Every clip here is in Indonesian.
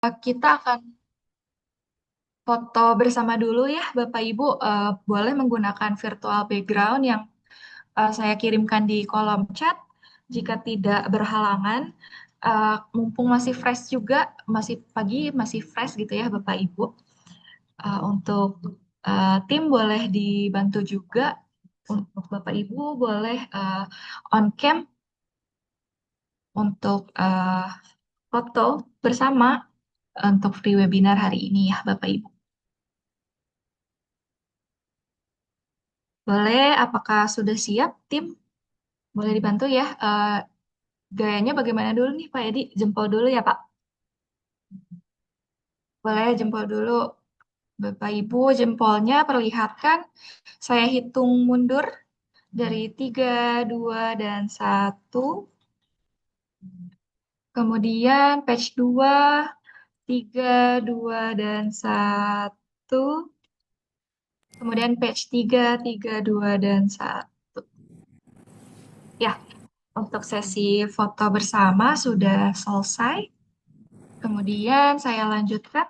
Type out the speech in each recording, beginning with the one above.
Kita akan foto bersama dulu ya, Bapak Ibu. Boleh menggunakan virtual background yang saya kirimkan di kolom chat. Jika tidak berhalangan, mumpung masih fresh juga, masih pagi, masih fresh gitu ya, Bapak Ibu. Untuk tim boleh dibantu juga. Untuk Bapak Ibu boleh on cam untuk foto bersama untuk free webinar hari ini ya, Bapak Ibu. Boleh, apakah sudah siap tim? Boleh dibantu ya. Gayanya bagaimana dulu nih Pak Edi? Jempol dulu ya Pak. Boleh jempol dulu. Bapak Ibu jempolnya perlihatkan. Saya hitung mundur dari 3, 2, dan 1. Kemudian patch 2, 3, 2, dan 1. Kemudian patch 3, 3, 2, dan 1. Ya, untuk sesi foto bersama sudah selesai. Kemudian saya lanjutkan.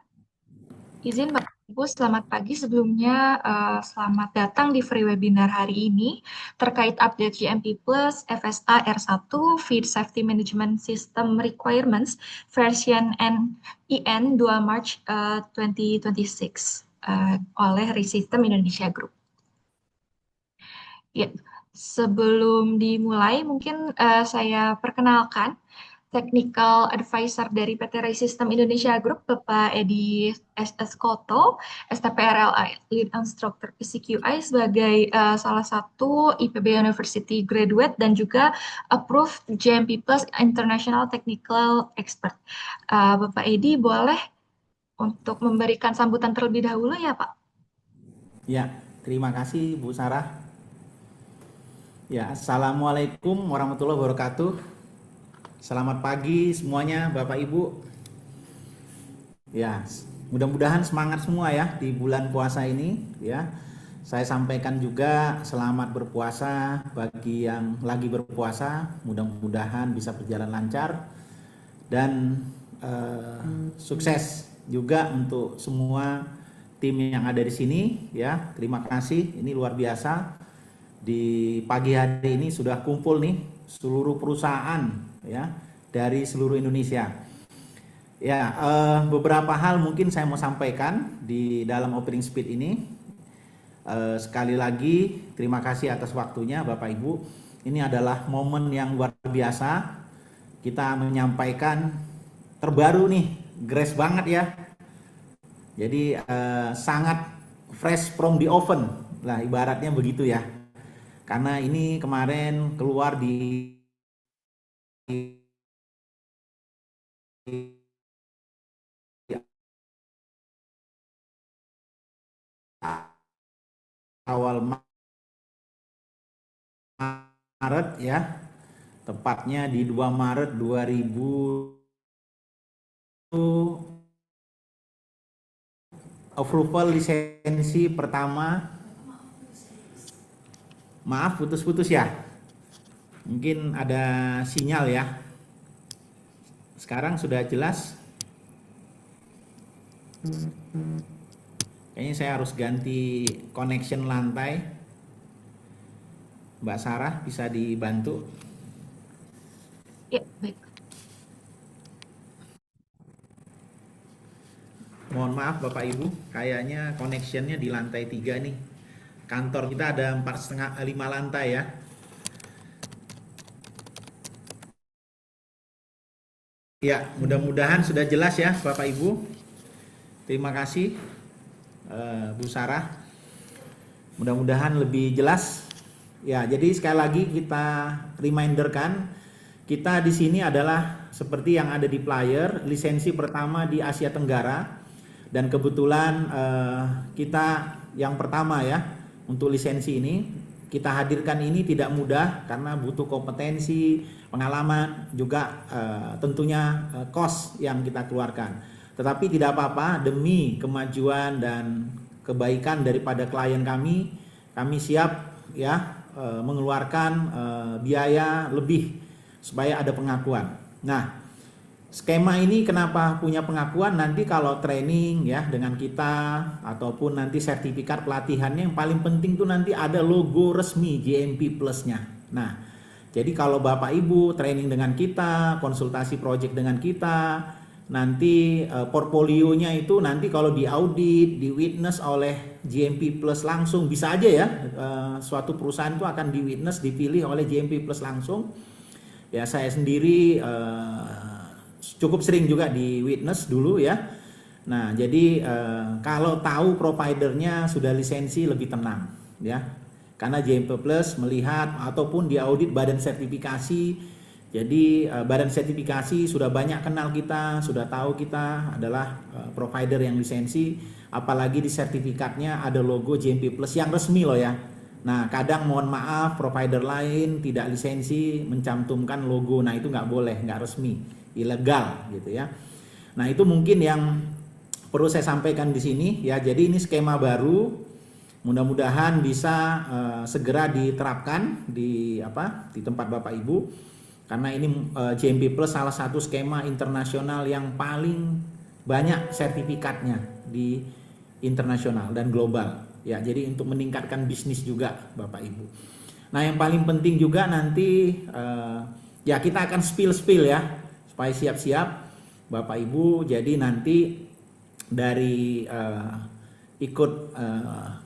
Izin Bapak Ibu, selamat pagi sebelumnya. Selamat datang di free webinar hari ini terkait update GMP Plus FSA R1 Feed Safety Management System Requirements version NIN 2 March 2026 oleh Resystem Indonesia Group. Ya, sebelum dimulai, mungkin saya perkenalkan Technical Advisor dari PT Rai System Indonesia Group, Bapak Edi SS Koto, STPRLI, Lead Instructor PCQI sebagai salah satu IPB University Graduate dan juga Approved GMP Plus International Technical Expert. Bapak Edi boleh untuk memberikan sambutan terlebih dahulu ya Pak? Ya, terima kasih Bu Sarah. Ya, Assalamualaikum warahmatullahi wabarakatuh. Selamat pagi semuanya Bapak Ibu. Ya, mudah-mudahan semangat semua ya di bulan puasa ini ya. Saya sampaikan juga selamat berpuasa bagi yang lagi berpuasa. Mudah-mudahan bisa berjalan lancar dan sukses juga untuk semua tim yang ada di sini ya. Terima kasih, ini luar biasa. Di pagi hari ini sudah kumpul nih seluruh perusahaan ya dari seluruh Indonesia. Ya, beberapa hal mungkin saya mau sampaikan di dalam opening speed ini. Sekali lagi terima kasih atas waktunya Bapak Ibu. Ini adalah momen yang luar biasa. Kita menyampaikan terbaru nih, grace banget ya. Jadi sangat fresh from the oven lah ibaratnya begitu ya. Karena ini kemarin keluar di awal Maret ya, tepatnya di 2 Maret 2000 approval lisensi pertama. Maaf putus-putus ya, mungkin ada sinyal ya. Sekarang sudah jelas. Kayaknya saya harus ganti connection lantai. Mbak Sarah bisa dibantu? Ya, baik. Mohon maaf Bapak Ibu, kayaknya connectionnya di lantai 3 nih. Kantor kita ada 4,5 lantai ya. Ya, mudah-mudahan sudah jelas ya Bapak Ibu. Terima kasih Bu Sarah. Mudah-mudahan lebih jelas. Ya, jadi sekali lagi kita reminderkan, kita di sini adalah seperti yang ada di flyer, lisensi pertama di Asia Tenggara. Dan kebetulan kita yang pertama ya untuk lisensi ini. Kita hadirkan ini tidak mudah karena butuh kompetensi, pengalaman, juga tentunya cost yang kita keluarkan. Tetapi tidak apa-apa, demi kemajuan dan kebaikan daripada klien kami siap ya mengeluarkan biaya lebih supaya ada pengakuan. Nah, Skema ini kenapa punya pengakuan, nanti kalau training ya dengan kita ataupun nanti sertifikat pelatihannya, yang paling penting tuh nanti ada logo resmi GMP Plus-nya. Nah, jadi kalau Bapak Ibu training dengan kita, konsultasi project dengan kita, nanti portfolionya itu nanti kalau diaudit, di witness oleh GMP Plus langsung, bisa aja ya, suatu perusahaan itu akan di witness, dipilih oleh GMP Plus langsung. Ya, saya sendiri cukup sering juga di witness dulu ya. Nah, jadi kalau tahu providernya sudah lisensi, lebih tenang ya. Karena JMP Plus melihat ataupun diaudit badan sertifikasi. Jadi badan sertifikasi sudah banyak kenal kita, sudah tahu kita adalah provider yang lisensi, apalagi di sertifikatnya ada logo JMP Plus yang resmi loh ya. Nah, kadang mohon maaf provider lain tidak lisensi mencantumkan logo, nah itu nggak boleh, nggak resmi, ilegal gitu ya. Nah, itu mungkin yang perlu saya sampaikan di sini ya. Jadi ini skema baru, mudah-mudahan bisa segera diterapkan di di tempat Bapak Ibu, karena ini JMP Plus salah satu skema internasional yang paling banyak sertifikatnya di internasional dan global ya. Jadi untuk meningkatkan bisnis juga Bapak Ibu. Nah, yang paling penting juga nanti ya kita akan spill ya supaya siap-siap Bapak Ibu. Jadi nanti dari ikut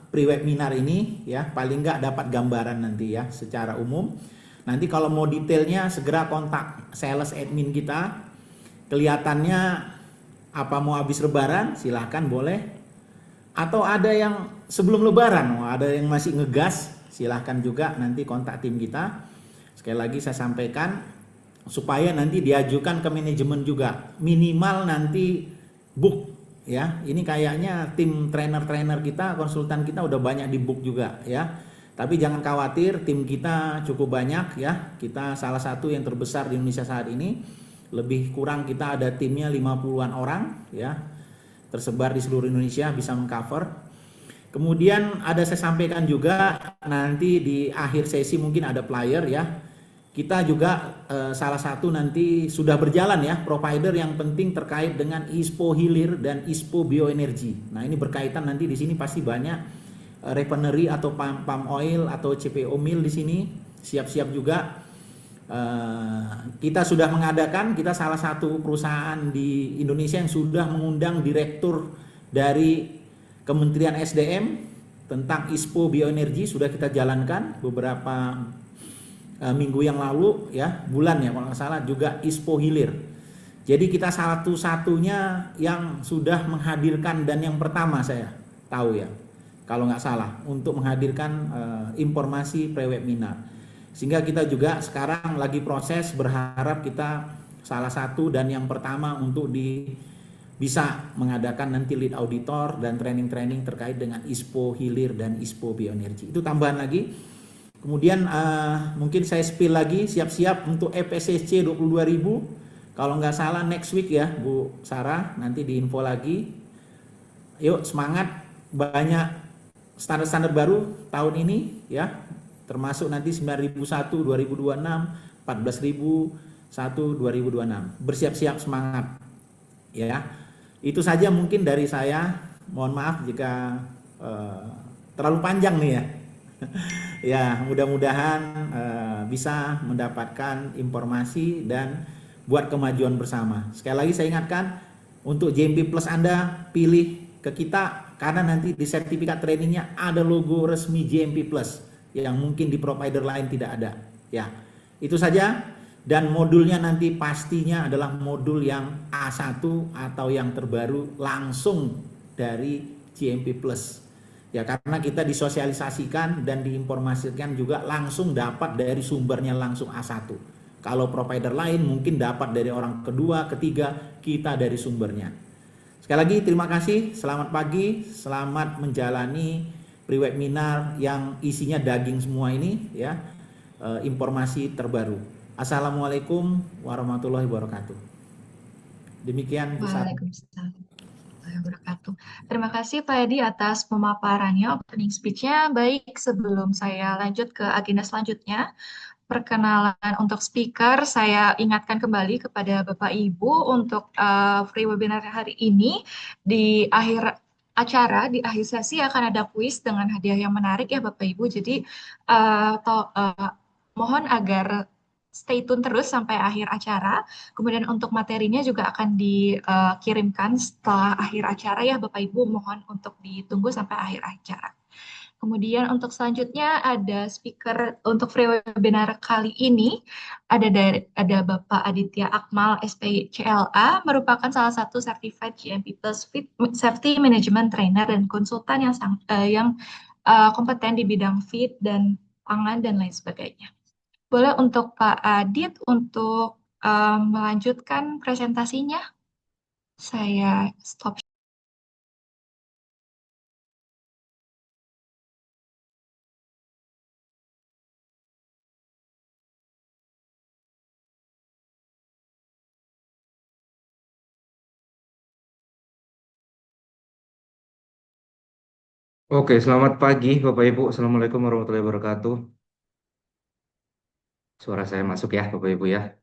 pre-webinar ini ya, paling nggak dapat gambaran nanti ya secara umum. Nanti kalau mau detailnya segera kontak sales admin kita. Kelihatannya apa mau habis lebaran, silahkan boleh. Atau ada yang sebelum lebaran, ada yang masih ngegas, silahkan juga nanti kontak tim kita. Sekali lagi saya sampaikan, supaya nanti diajukan ke manajemen juga, minimal nanti book ya. Ini kayaknya tim trainer-trainer kita, konsultan kita udah banyak di book juga ya. Tapi jangan khawatir, tim kita cukup banyak ya. Kita salah satu yang terbesar di Indonesia saat ini. Lebih kurang kita ada timnya 50-an orang ya, tersebar di seluruh Indonesia, bisa mengcover. Kemudian ada saya sampaikan juga nanti di akhir sesi mungkin ada flyer ya. Kita juga salah satu nanti sudah berjalan ya provider yang penting terkait dengan ISPO Hilir dan ISPO Bioenergi. Nah, ini berkaitan, nanti di sini pasti banyak refinery atau palm oil atau CPO mill di sini. Siap-siap juga. Kita sudah mengadakan, kita salah satu perusahaan di Indonesia yang sudah mengundang direktur dari Kementerian SDM tentang ISPO Bioenergi, sudah kita jalankan beberapa minggu yang lalu ya, bulan ya kalau nggak salah, juga ISPO Hilir. Jadi kita satu-satunya yang sudah menghadirkan dan yang pertama saya tahu ya, kalau nggak salah, untuk menghadirkan informasi pre-webinar. Sehingga kita juga sekarang lagi proses, berharap kita salah satu dan yang pertama untuk bisa mengadakan nanti lead auditor dan training-training terkait dengan ISPO Hilir dan ISPO Bioenergi. Itu tambahan lagi. Kemudian mungkin saya spill lagi, siap-siap untuk FSSC 22.000. Kalau nggak salah next week ya Bu Sarah, nanti diinfo lagi. Yuk semangat, banyak standar-standar baru tahun ini ya. Termasuk nanti 9.001 2026, 14.001 2026. Bersiap-siap, semangat ya. Itu saja mungkin dari saya. Mohon maaf jika terlalu panjang nih ya. Ya, mudah-mudahan bisa mendapatkan informasi dan buat kemajuan bersama. Sekali lagi saya ingatkan, untuk JMP Plus Anda pilih ke kita, karena nanti di sertifikat trainingnya ada logo resmi JMP Plus yang mungkin di provider lain tidak ada ya. Itu saja, dan modulnya nanti pastinya adalah modul yang A1 atau yang terbaru langsung dari GMP Plus ya, karena kita disosialisasikan dan diinformasikan juga langsung dapat dari sumbernya langsung A1. Kalau provider lain mungkin dapat dari orang kedua, ketiga, kita dari sumbernya. Sekali lagi terima kasih, selamat pagi, selamat menjalani pre-webinar yang isinya daging semua ini ya, informasi terbaru. Assalamualaikum warahmatullahi wabarakatuh. Demikian Bu Sarah. Waalaikumsalam warahmatullahi wabarakatuh. Terima kasih Pak Edi atas pemaparannya, opening speech-nya. Baik, sebelum saya lanjut ke agenda selanjutnya, perkenalan untuk speaker, saya ingatkan kembali kepada Bapak Ibu untuk free webinar hari ini. Di akhir acara, di akhir sesi akan ada kuis dengan hadiah yang menarik ya Bapak Ibu. Jadi mohon agar stay tune terus sampai akhir acara. Kemudian untuk materinya juga akan dikirimkan setelah akhir acara ya Bapak Ibu. Mohon untuk ditunggu sampai akhir acara. Kemudian untuk selanjutnya ada speaker untuk free webinar kali ini ada Bapak Aditya Akmal SPCLA merupakan salah satu certified GMP Plus Safety Management Trainer dan konsultan yang kompeten di bidang feed dan pangan dan lain sebagainya. Boleh untuk Pak Adit untuk melanjutkan presentasinya. Saya stop. Oke, selamat pagi Bapak Ibu. Assalamualaikum warahmatullahi wabarakatuh. Suara saya masuk ya Bapak Ibu ya.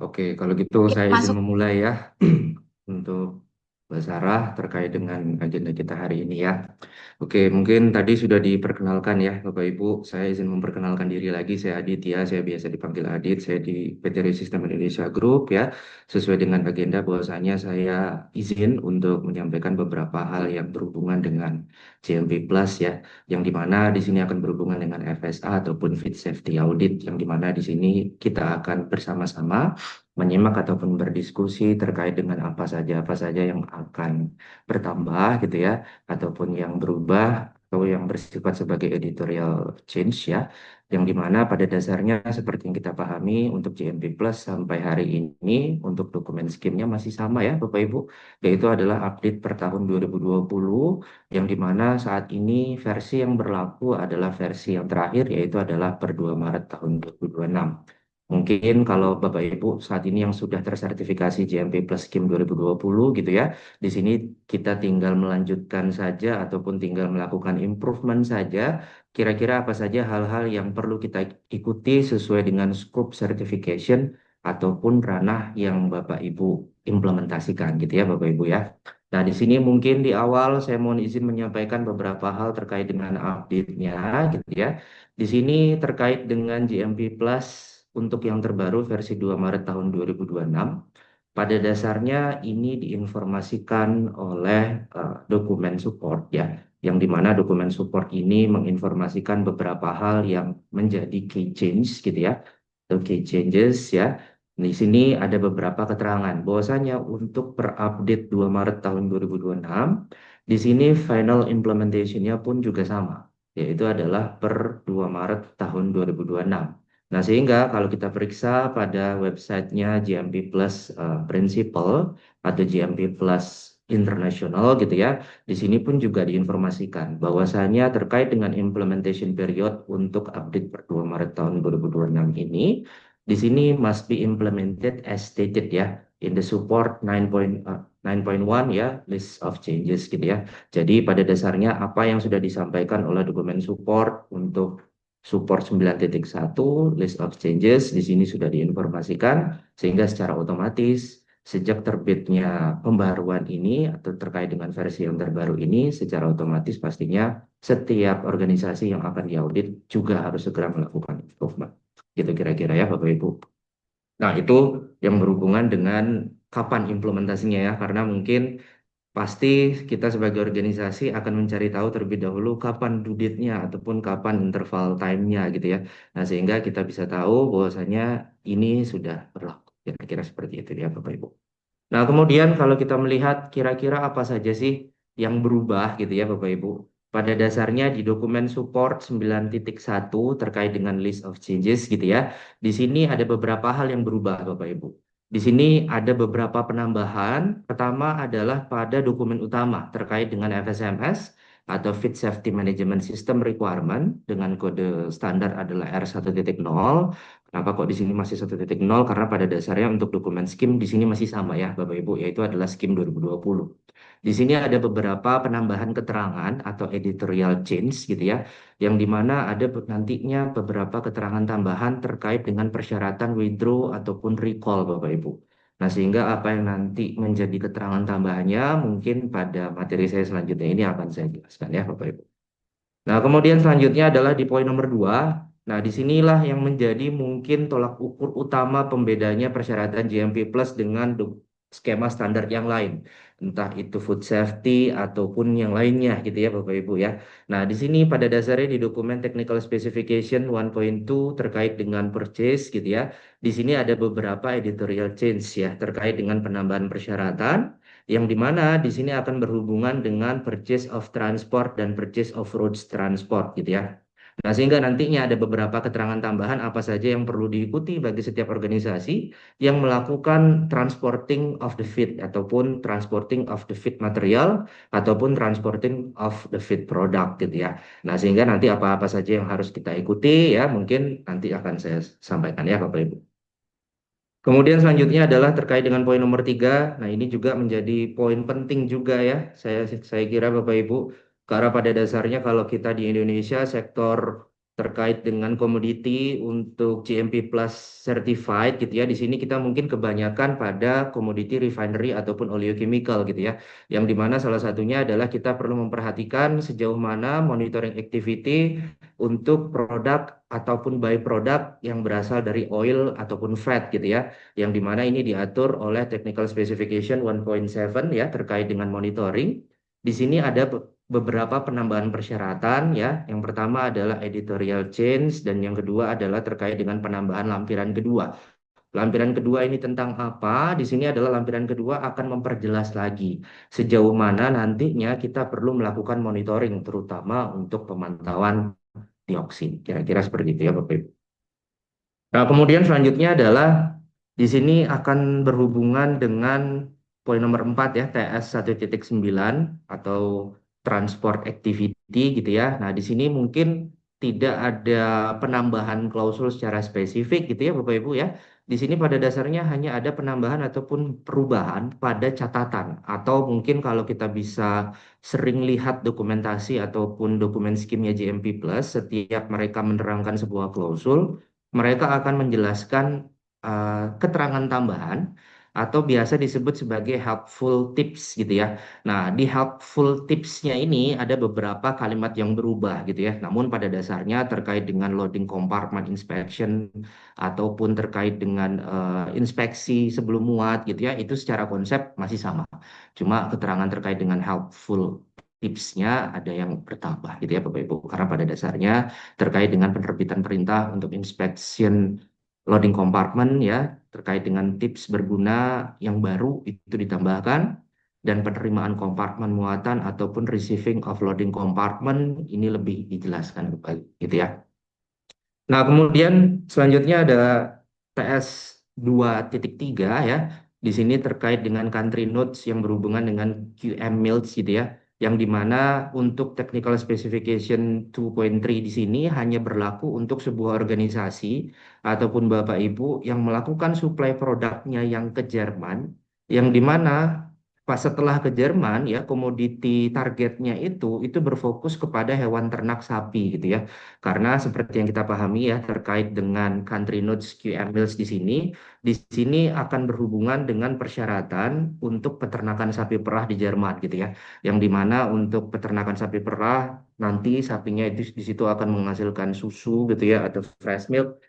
Oke, kalau gitu Ya, saya izin masuk. memulai ya untuk Mbak Sarah terkait dengan agenda kita hari ini ya. Oke, mungkin tadi sudah diperkenalkan ya Bapak Ibu. Saya izin memperkenalkan diri lagi. Saya Adit ya, saya biasa dipanggil Adit. Saya di PT Resistem Indonesia Group ya. Sesuai dengan agenda bahwasanya saya izin untuk menyampaikan beberapa hal yang berhubungan dengan GMP Plus ya. Yang dimana di sini akan berhubungan dengan FSA ataupun Food Safety Audit. Yang dimana di sini kita akan bersama-sama menyimak ataupun berdiskusi terkait dengan apa saja yang akan bertambah gitu ya ataupun yang berubah atau yang bersifat sebagai editorial change ya yang dimana pada dasarnya seperti yang kita pahami untuk JMP Plus sampai hari ini untuk dokumen skimnya masih sama ya Bapak Ibu, yaitu adalah update per tahun 2020 yang dimana saat ini versi yang berlaku adalah versi yang terakhir yaitu adalah per 2 Maret tahun 2026. Mungkin kalau Bapak Ibu saat ini yang sudah tersertifikasi GMP Plus Scheme 2020 gitu ya, di sini kita tinggal melanjutkan saja ataupun tinggal melakukan improvement saja. Kira-kira apa saja hal-hal yang perlu kita ikuti sesuai dengan scope certification ataupun ranah yang Bapak Ibu implementasikan gitu ya Bapak Ibu ya. Nah, di sini mungkin di awal saya mohon izin menyampaikan beberapa hal terkait dengan update-nya gitu ya. Di sini terkait dengan GMP Plus untuk yang terbaru versi 2 Maret tahun 2026, pada dasarnya ini diinformasikan oleh dokumen support ya, yang dimana dokumen support ini menginformasikan beberapa hal yang menjadi key change gitu ya, atau key changes ya. Di sini ada beberapa keterangan bahwasanya untuk per update 2 Maret tahun 2026, di sini final implementation-nya pun juga sama, yaitu adalah per 2 Maret tahun 2026. Nah, sehingga kalau kita periksa pada websitenya GMP Plus Principle atau GMP Plus International gitu ya, di sini pun juga diinformasikan bahwasanya terkait dengan implementation period untuk update per 2 Maret tahun 2026 ini, di sini must be implemented as stated ya, in the support 9.1 ya, list of changes gitu ya. Jadi pada dasarnya apa yang sudah disampaikan oleh dokumen support untuk support 9.1 list of changes di sini sudah diinformasikan sehingga secara otomatis sejak terbitnya pembaruan ini atau terkait dengan versi yang terbaru ini secara otomatis pastinya setiap organisasi yang akan diaudit juga harus segera melakukan improvement. Gitu kira-kira ya Bapak Ibu. Nah, itu yang berhubungan dengan kapan implementasinya ya, karena mungkin pasti kita sebagai organisasi akan mencari tahu terlebih dahulu kapan due date-nya ataupun kapan interval time-nya gitu ya. Nah, sehingga kita bisa tahu bahwasanya ini sudah berlaku. Kira-kira seperti itu ya Bapak Ibu. Nah, kemudian kalau kita melihat kira-kira apa saja sih yang berubah gitu ya Bapak Ibu. Pada dasarnya di dokumen support 9.1 terkait dengan list of changes gitu ya. Di sini ada beberapa hal yang berubah Bapak Ibu. Di sini ada beberapa penambahan. Pertama adalah pada dokumen utama terkait dengan FSMS atau Feed Safety Management System Requirement dengan kode standar adalah R1.0. Kenapa kok di sini masih 1.0? Karena pada dasarnya untuk dokumen SKIM di sini masih sama ya Bapak Ibu, yaitu adalah SKIM 2020. Di sini ada beberapa penambahan keterangan atau editorial change gitu ya, yang dimana ada nantinya beberapa keterangan tambahan terkait dengan persyaratan withdraw ataupun recall Bapak Ibu. Nah, sehingga apa yang nanti menjadi keterangan tambahannya mungkin pada materi saya selanjutnya ini akan saya jelaskan ya Bapak Ibu. Nah, kemudian selanjutnya adalah di poin nomor 2. Nah, disinilah yang menjadi mungkin tolak ukur utama pembedanya persyaratan GMP Plus dengan skema standar yang lain. Entah itu food safety ataupun yang lainnya gitu ya Bapak Ibu ya. Nah, di sini pada dasarnya di dokumen Technical Specification 1.2 terkait dengan purchase gitu ya. Di sini ada beberapa editorial change ya terkait dengan penambahan persyaratan yang dimana di sini akan berhubungan dengan purchase of transport dan purchase of roads transport gitu ya. Nah, sehingga nantinya ada beberapa keterangan tambahan apa saja yang perlu diikuti bagi setiap organisasi yang melakukan transporting of the feed ataupun transporting of the feed material ataupun transporting of the feed product gitu ya. Nah, sehingga nanti apa-apa saja yang harus kita ikuti ya mungkin nanti akan saya sampaikan ya Bapak Ibu. Kemudian selanjutnya adalah terkait dengan poin nomor 3. Nah, ini juga menjadi poin penting juga ya. Saya kira Bapak Ibu, karena pada dasarnya kalau kita di Indonesia sektor terkait dengan komoditi untuk GMP Plus certified gitu ya. Di sini kita mungkin kebanyakan pada komoditi refinery ataupun oleochemical gitu ya. Yang dimana salah satunya adalah kita perlu memperhatikan sejauh mana monitoring activity untuk produk ataupun byproduct yang berasal dari oil ataupun fat gitu ya, yang dimana ini diatur oleh Technical Specification 1.7 ya terkait dengan monitoring. Di sini ada beberapa penambahan persyaratan ya. Yang pertama adalah editorial change dan yang kedua adalah terkait dengan penambahan lampiran kedua. Lampiran kedua ini tentang apa? Di sini adalah lampiran kedua akan memperjelas lagi sejauh mana nantinya kita perlu melakukan monitoring terutama untuk pemantauan dioksin. Kira-kira seperti itu ya Bapak Ibu. Nah, kemudian selanjutnya adalah di sini akan berhubungan dengan poin nomor 4 ya, TS 1.9 atau transport activity gitu ya. Nah, di sini mungkin tidak ada penambahan klausul secara spesifik gitu ya Bapak Ibu ya. Di sini pada dasarnya hanya ada penambahan ataupun perubahan pada catatan atau mungkin kalau kita bisa sering lihat dokumentasi ataupun dokumen skimnya JMP Plus setiap mereka menerangkan sebuah klausul mereka akan menjelaskan keterangan tambahan atau biasa disebut sebagai helpful tips gitu ya. Nah, di helpful tipsnya ini ada beberapa kalimat yang berubah gitu ya. Namun pada dasarnya terkait dengan loading compartment inspection ataupun terkait dengan inspeksi sebelum muat gitu ya, itu secara konsep masih sama. Cuma keterangan terkait dengan helpful tipsnya ada yang bertambah gitu ya Bapak Ibu. Karena pada dasarnya terkait dengan penerbitan perintah untuk inspection loading compartment ya terkait dengan tips berguna yang baru itu ditambahkan dan penerimaan kompartemen muatan ataupun receiving of loading compartment ini lebih dijelaskan kembali gitu ya. Nah, kemudian selanjutnya ada TS 2.3 ya. Di sini terkait dengan country notes yang berhubungan dengan QM Mills gitu ya. Yang dimana untuk technical specification 2.3 di sini hanya berlaku untuk sebuah organisasi ataupun Bapak Ibu yang melakukan supply produknya yang ke Jerman, yang dimana pas setelah ke Jerman ya komoditi targetnya itu berfokus kepada hewan ternak sapi gitu ya. Karena seperti yang kita pahami ya terkait dengan country notes QM Mills di sini akan berhubungan dengan persyaratan untuk peternakan sapi perah di Jerman gitu ya. Yang dimana untuk peternakan sapi perah nanti sapinya itu di situ akan menghasilkan susu gitu ya atau fresh milk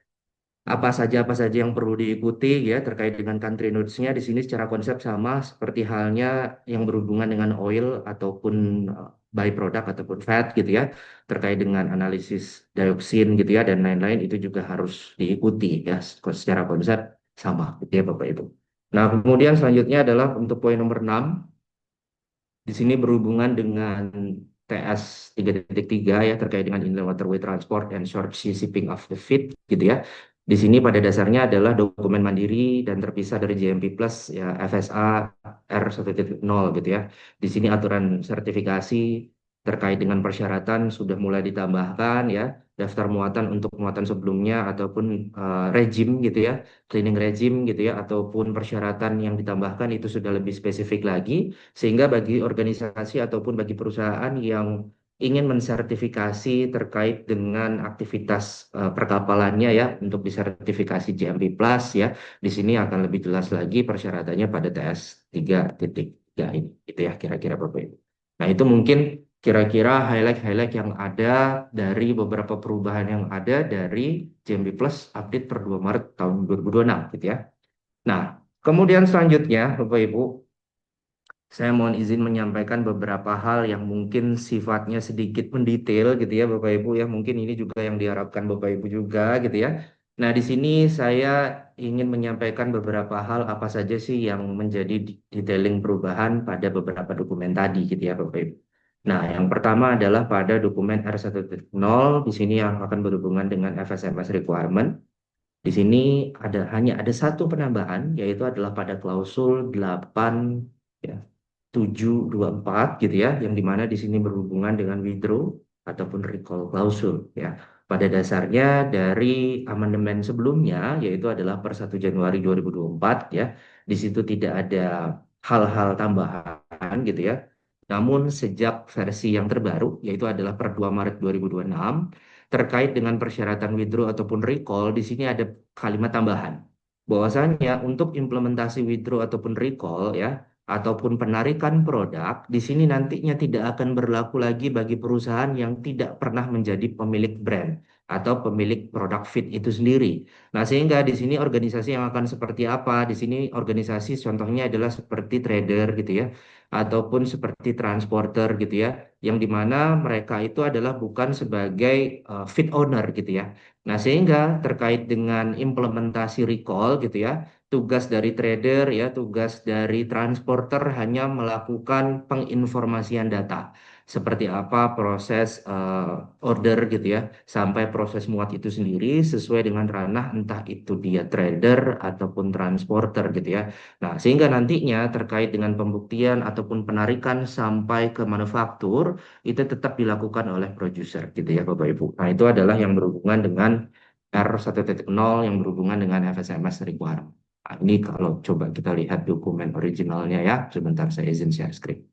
apa saja yang perlu diikuti ya terkait dengan country notes-nya di sini secara konsep sama seperti halnya yang berhubungan dengan oil ataupun byproduct ataupun fat gitu ya terkait dengan analisis dioksin gitu ya dan lain-lain itu juga harus diikuti ya secara konsep sama gitu ya Bapak Ibu. Nah, kemudian selanjutnya adalah untuk poin nomor 6 di sini berhubungan dengan TS 3.3 ya terkait dengan inland waterway transport and short sea shipping of the feed gitu ya. Di sini pada dasarnya adalah dokumen mandiri dan terpisah dari JMP Plus ya FSA R1.0 gitu ya. Di sini aturan sertifikasi terkait dengan persyaratan sudah mulai ditambahkan ya daftar muatan untuk muatan sebelumnya ataupun rejim gitu ya, cleaning rejim gitu ya, ataupun persyaratan yang ditambahkan itu sudah lebih spesifik lagi, sehingga bagi organisasi ataupun bagi perusahaan yang ingin mensertifikasi terkait dengan aktivitas perkapalannya ya untuk disertifikasi GMP Plus ya, di sini akan lebih jelas lagi persyaratannya pada TS 3.3 ini gitu ya kira-kira Bapak Ibu. Nah, itu mungkin kira-kira highlight-highlight yang ada dari beberapa perubahan yang ada dari GMP Plus update per 2 Maret tahun 2026 gitu ya. Nah, kemudian selanjutnya Bapak Ibu, saya mohon izin menyampaikan beberapa hal yang mungkin sifatnya sedikit mendetail gitu ya Bapak Ibu ya. Mungkin ini juga yang diharapkan Bapak Ibu juga gitu ya. Nah, di sini saya ingin menyampaikan beberapa hal apa saja sih yang menjadi detailing perubahan pada beberapa dokumen tadi gitu ya Bapak Ibu. Nah, yang pertama adalah pada dokumen R1.0 di sini yang akan berhubungan dengan FSMS requirement. Di sini hanya ada satu penambahan yaitu adalah pada klausul 8 ya 724 gitu ya, yang dimana di sini berhubungan dengan withdraw ataupun recall klausul ya. Pada dasarnya dari amandemen sebelumnya, yaitu adalah per 1 Januari 2024 ya, di situ tidak ada hal-hal tambahan gitu ya. Namun sejak versi yang terbaru, yaitu adalah per 2 Maret 2026, terkait dengan persyaratan withdraw ataupun recall, di sini ada kalimat tambahan bahwasanya untuk implementasi withdraw ataupun recall ya ataupun penarikan produk di sini nantinya tidak akan berlaku lagi bagi perusahaan yang tidak pernah menjadi pemilik brand atau pemilik produk fit itu sendiri. Nah, sehingga di sini organisasi yang akan seperti apa? Di sini organisasi contohnya adalah seperti trader gitu ya, ataupun seperti transporter gitu ya, yang dimana mereka itu adalah bukan sebagai fit owner gitu ya. Nah, sehingga terkait dengan implementasi recall gitu ya, tugas dari trader ya, tugas dari transporter hanya melakukan penginformasian data. Seperti apa proses order gitu ya, sampai proses muat itu sendiri sesuai dengan ranah entah itu dia trader ataupun transporter gitu ya. Nah, sehingga nantinya terkait dengan pembuktian ataupun penarikan sampai ke manufaktur itu tetap dilakukan oleh produser gitu ya Bapak Ibu. Nah, itu adalah yang berhubungan dengan R1.0 yang berhubungan dengan FSMS requirement. Nah, ini kalau coba kita lihat dokumen originalnya ya, sebentar saya izin share screen.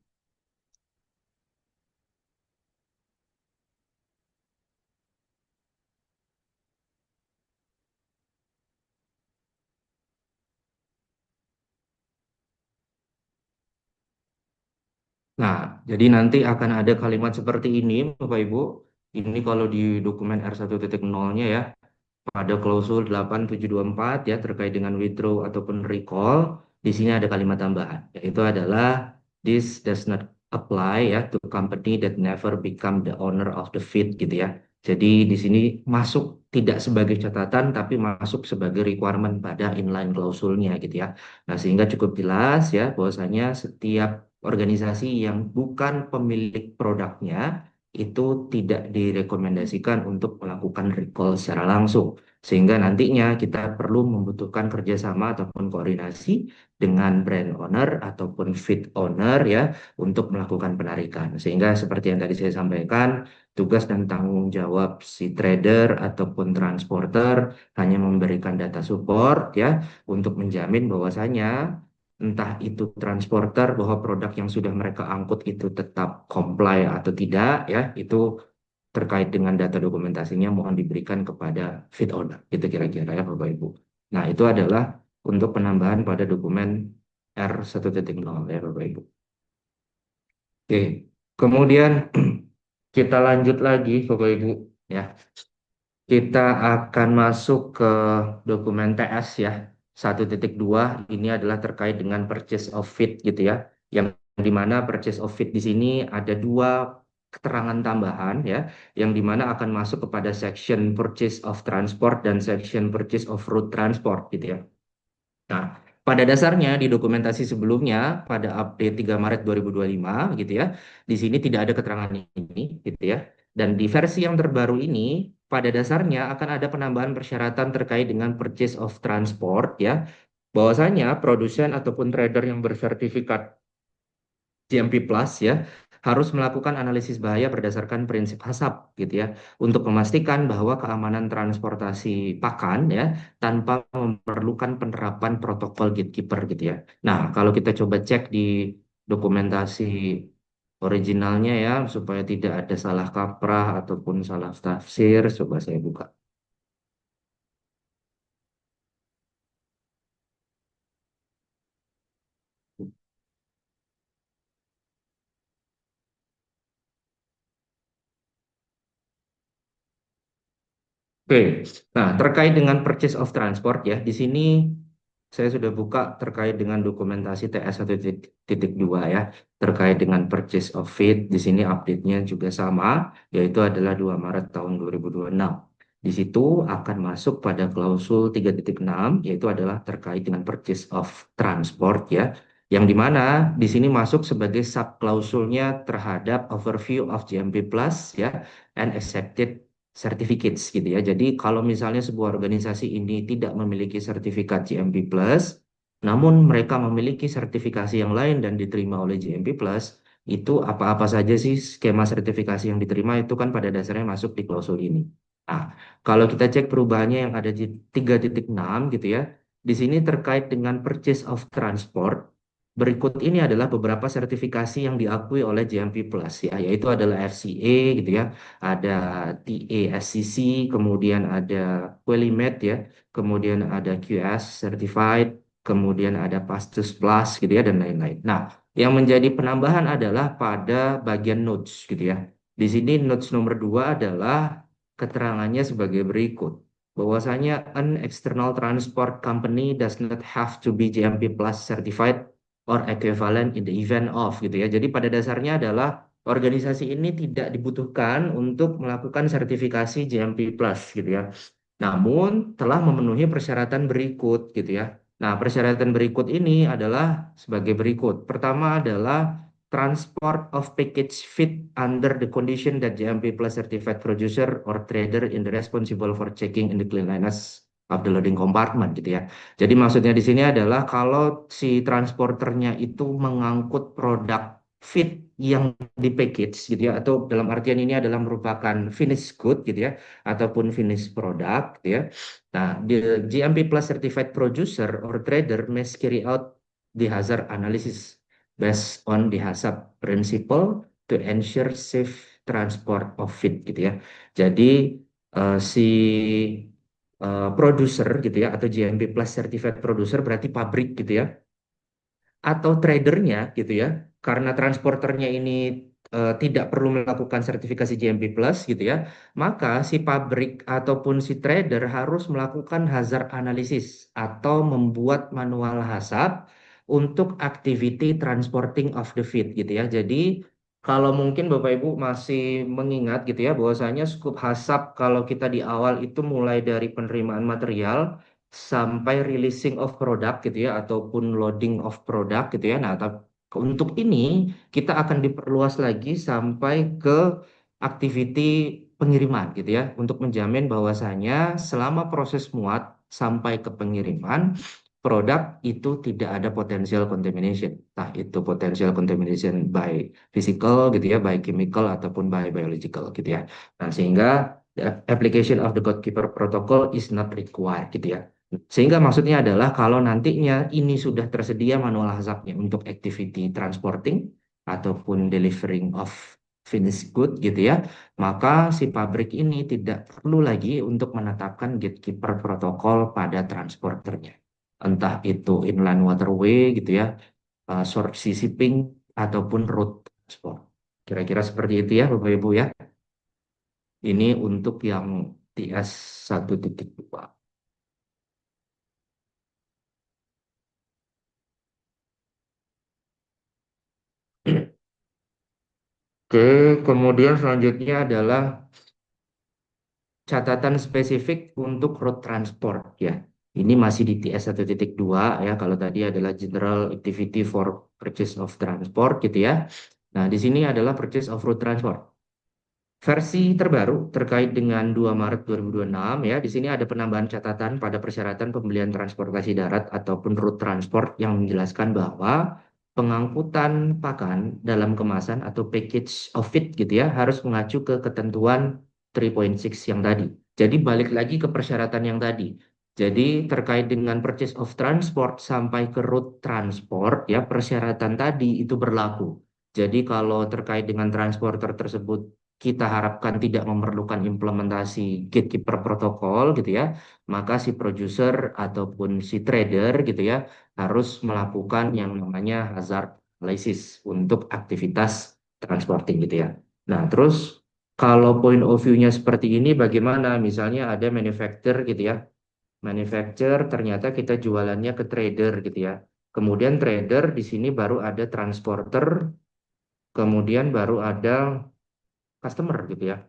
Nah, jadi nanti akan ada kalimat seperti ini, Bapak Ibu. Ini kalau di dokumen R1.0-nya ya, pada klausul 8724 ya terkait dengan withdraw ataupun recall, di sini ada kalimat tambahan, yaitu adalah this does not apply ya to company that never become the owner of the feed gitu ya. Jadi di sini masuk tidak sebagai catatan tapi masuk sebagai requirement pada inline klausulnya gitu ya. Nah, sehingga cukup jelas ya bahwasanya setiap organisasi yang bukan pemilik produknya itu tidak direkomendasikan untuk melakukan recall secara langsung. Sehingga nantinya kita perlu membutuhkan kerjasama ataupun koordinasi dengan brand owner ataupun feed owner ya untuk melakukan penarikan. Sehingga seperti yang tadi saya sampaikan, tugas dan tanggung jawab si trader ataupun transporter hanya memberikan data support ya untuk menjamin bahwasanya entah itu transporter bahwa produk yang sudah mereka angkut itu tetap comply atau tidak ya itu terkait dengan data dokumentasinya mohon diberikan kepada feed owner. Itu kira-kira ya Bapak Ibu. Nah, itu adalah untuk penambahan pada dokumen R1.0 ya Bapak Ibu. Oke, kemudian kita lanjut lagi Bapak Ibu ya. Kita akan masuk ke dokumen TS ya. 1.2 ini adalah terkait dengan purchase of feed gitu ya. Yang di mana purchase of feed di sini ada dua keterangan tambahan ya, yang di mana akan masuk kepada section purchase of transport dan section purchase of route transport gitu ya. Nah, pada dasarnya di dokumentasi sebelumnya pada update 3 Maret 2025 gitu ya, di sini tidak ada keterangan ini gitu ya. Dan di versi yang terbaru ini pada dasarnya akan ada penambahan persyaratan terkait dengan purchase of transport ya. Bahwasanya produsen ataupun trader yang bersertifikat GMP Plus ya harus melakukan analisis bahaya berdasarkan prinsip HACCP gitu ya, untuk memastikan bahwa keamanan transportasi pakan ya tanpa memerlukan penerapan protokol gatekeeper gitu ya. Nah, kalau kita coba cek di dokumentasi originalnya ya, supaya tidak ada salah kaprah ataupun salah tafsir, coba saya buka. Oke, nah terkait dengan purchase of transport ya, di sini saya sudah buka terkait dengan dokumentasi TS 1.2 ya, terkait dengan purchase of feed. Di sini update-nya juga sama, yaitu adalah 2 Maret tahun 2026. Di situ akan masuk pada klausul 3.6, yaitu adalah terkait dengan purchase of transport ya, yang dimana di sini masuk sebagai sub klausulnya terhadap overview of GMP Plus ya, and accepted certificates gitu ya. Jadi kalau misalnya sebuah organisasi ini tidak memiliki sertifikat GMP Plus, namun mereka memiliki sertifikasi yang lain dan diterima oleh GMP Plus, itu apa-apa saja sih skema sertifikasi yang diterima itu kan pada dasarnya masuk di klausul ini. Nah, kalau kita cek perubahannya yang ada di 3.6 gitu ya, di sini terkait dengan purchase of transport, berikut ini adalah beberapa sertifikasi yang diakui oleh GMP Plus ya, yaitu adalah FCA gitu ya, ada TASCC, kemudian ada Qualimed ya, kemudian ada QS Certified, kemudian ada Pastus Plus gitu ya, dan lain-lain. Nah, yang menjadi penambahan adalah pada bagian notes gitu ya. Di sini notes nomor 2 adalah keterangannya sebagai berikut. Bahwasanya an external transport company does not have to be GMP Plus certified or equivalent in the event of gitu ya. Jadi pada dasarnya adalah organisasi ini tidak dibutuhkan untuk melakukan sertifikasi GMP Plus gitu ya. Namun telah memenuhi persyaratan berikut gitu ya. Nah, persyaratan berikut ini adalah sebagai berikut. Pertama adalah transport of package fit under the condition that GMP Plus certified producer or trader in the responsible for checking in the cleanliness of the loading compartment gitu ya. Jadi maksudnya di sini adalah kalau si transporternya itu mengangkut produk fit yang di package gitu ya, atau dalam artian ini adalah merupakan finished good gitu ya, ataupun finished product gitu ya. Nah, the GMP Plus certified producer or trader must carry out the hazard analysis based on the hazard principle to ensure safe transport of feed gitu ya. Jadi si produser gitu ya, atau GMP Plus certified producer berarti pabrik gitu ya, atau tradernya gitu ya, karena transporternya ini tidak perlu melakukan sertifikasi GMP Plus gitu ya, maka si pabrik ataupun si trader harus melakukan hazard analysis atau membuat manual hazard untuk activity transporting of the feed gitu ya. Jadi kalau mungkin Bapak Ibu masih mengingat gitu ya, bahwasanya skup hazard kalau kita di awal itu mulai dari penerimaan material sampai releasing of product gitu ya, ataupun loading of product gitu ya. Nah, untuk ini kita akan diperluas lagi sampai ke activity pengiriman gitu ya, untuk menjamin bahwasanya selama proses muat sampai ke pengiriman produk itu tidak ada potensial contamination. Nah, itu potensial contamination by physical gitu ya, by chemical ataupun by biological gitu ya. Nah, sehingga the application of the Gatekeeper Protocol is not required gitu ya. Sehingga maksudnya adalah kalau nantinya ini sudah tersedia manual hazardnya untuk activity transporting ataupun delivering of finished good gitu ya, maka si pabrik ini tidak perlu lagi untuk menetapkan gatekeeper protokol pada transporternya. Entah itu inland waterway gitu ya, short sea shipping ataupun road transport. Kira-kira seperti itu ya Bapak Ibu ya. Ini untuk yang TS 1.2. Oke, kemudian selanjutnya adalah catatan spesifik untuk road transport ya. Ini masih di TS 1.2 ya. Kalau tadi adalah General Activity for Purchase of Transport gitu ya. Nah, di sini adalah Purchase of Road Transport. Versi terbaru terkait dengan 2 Maret 2026 ya. Di sini ada penambahan catatan pada persyaratan pembelian transportasi darat ataupun road transport yang menjelaskan bahwa pengangkutan pakan dalam kemasan atau package of it gitu ya harus mengacu ke ketentuan 3.6 yang tadi. Jadi balik lagi ke persyaratan yang tadi. Jadi terkait dengan purchase of transport sampai ke route transport ya persyaratan tadi itu berlaku. Jadi kalau terkait dengan transporter tersebut kita harapkan tidak memerlukan implementasi gatekeeper protokol gitu ya, maka si producer ataupun si trader gitu ya harus melakukan yang namanya hazard analysis untuk aktivitas transporting gitu ya. Nah, terus kalau point of view-nya seperti ini bagaimana? Misalnya ada manufacturer gitu ya. Manufacturer ternyata kita jualannya ke trader gitu ya. Kemudian trader di sini baru ada transporter, kemudian baru ada customer gitu ya.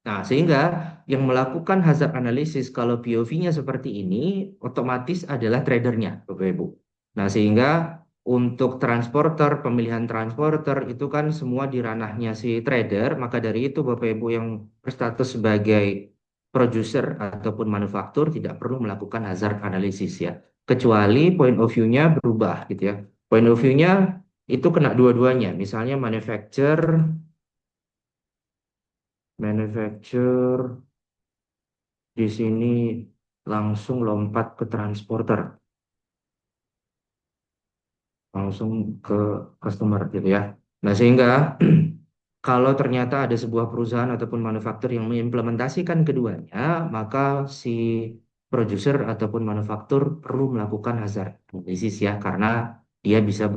Nah, sehingga yang melakukan hazard analysis kalau POV-nya seperti ini otomatis adalah tradernya, Bapak Ibu. Nah, sehingga untuk transporter, pemilihan transporter itu kan semua di ranahnya si trader, maka dari itu Bapak Ibu yang berstatus sebagai producer ataupun manufaktur tidak perlu melakukan hazard analysis ya. Kecuali point of view-nya berubah gitu ya. Point of view-nya itu kena dua-duanya. Misalnya manufacturer di sini langsung lompat ke transporter, langsung ke customer gitu ya. Nah, sehingga kalau ternyata ada sebuah perusahaan ataupun manufaktur yang mengimplementasikan keduanya, maka si produser ataupun manufaktur perlu melakukan hazard analisis ya, karena dia bisa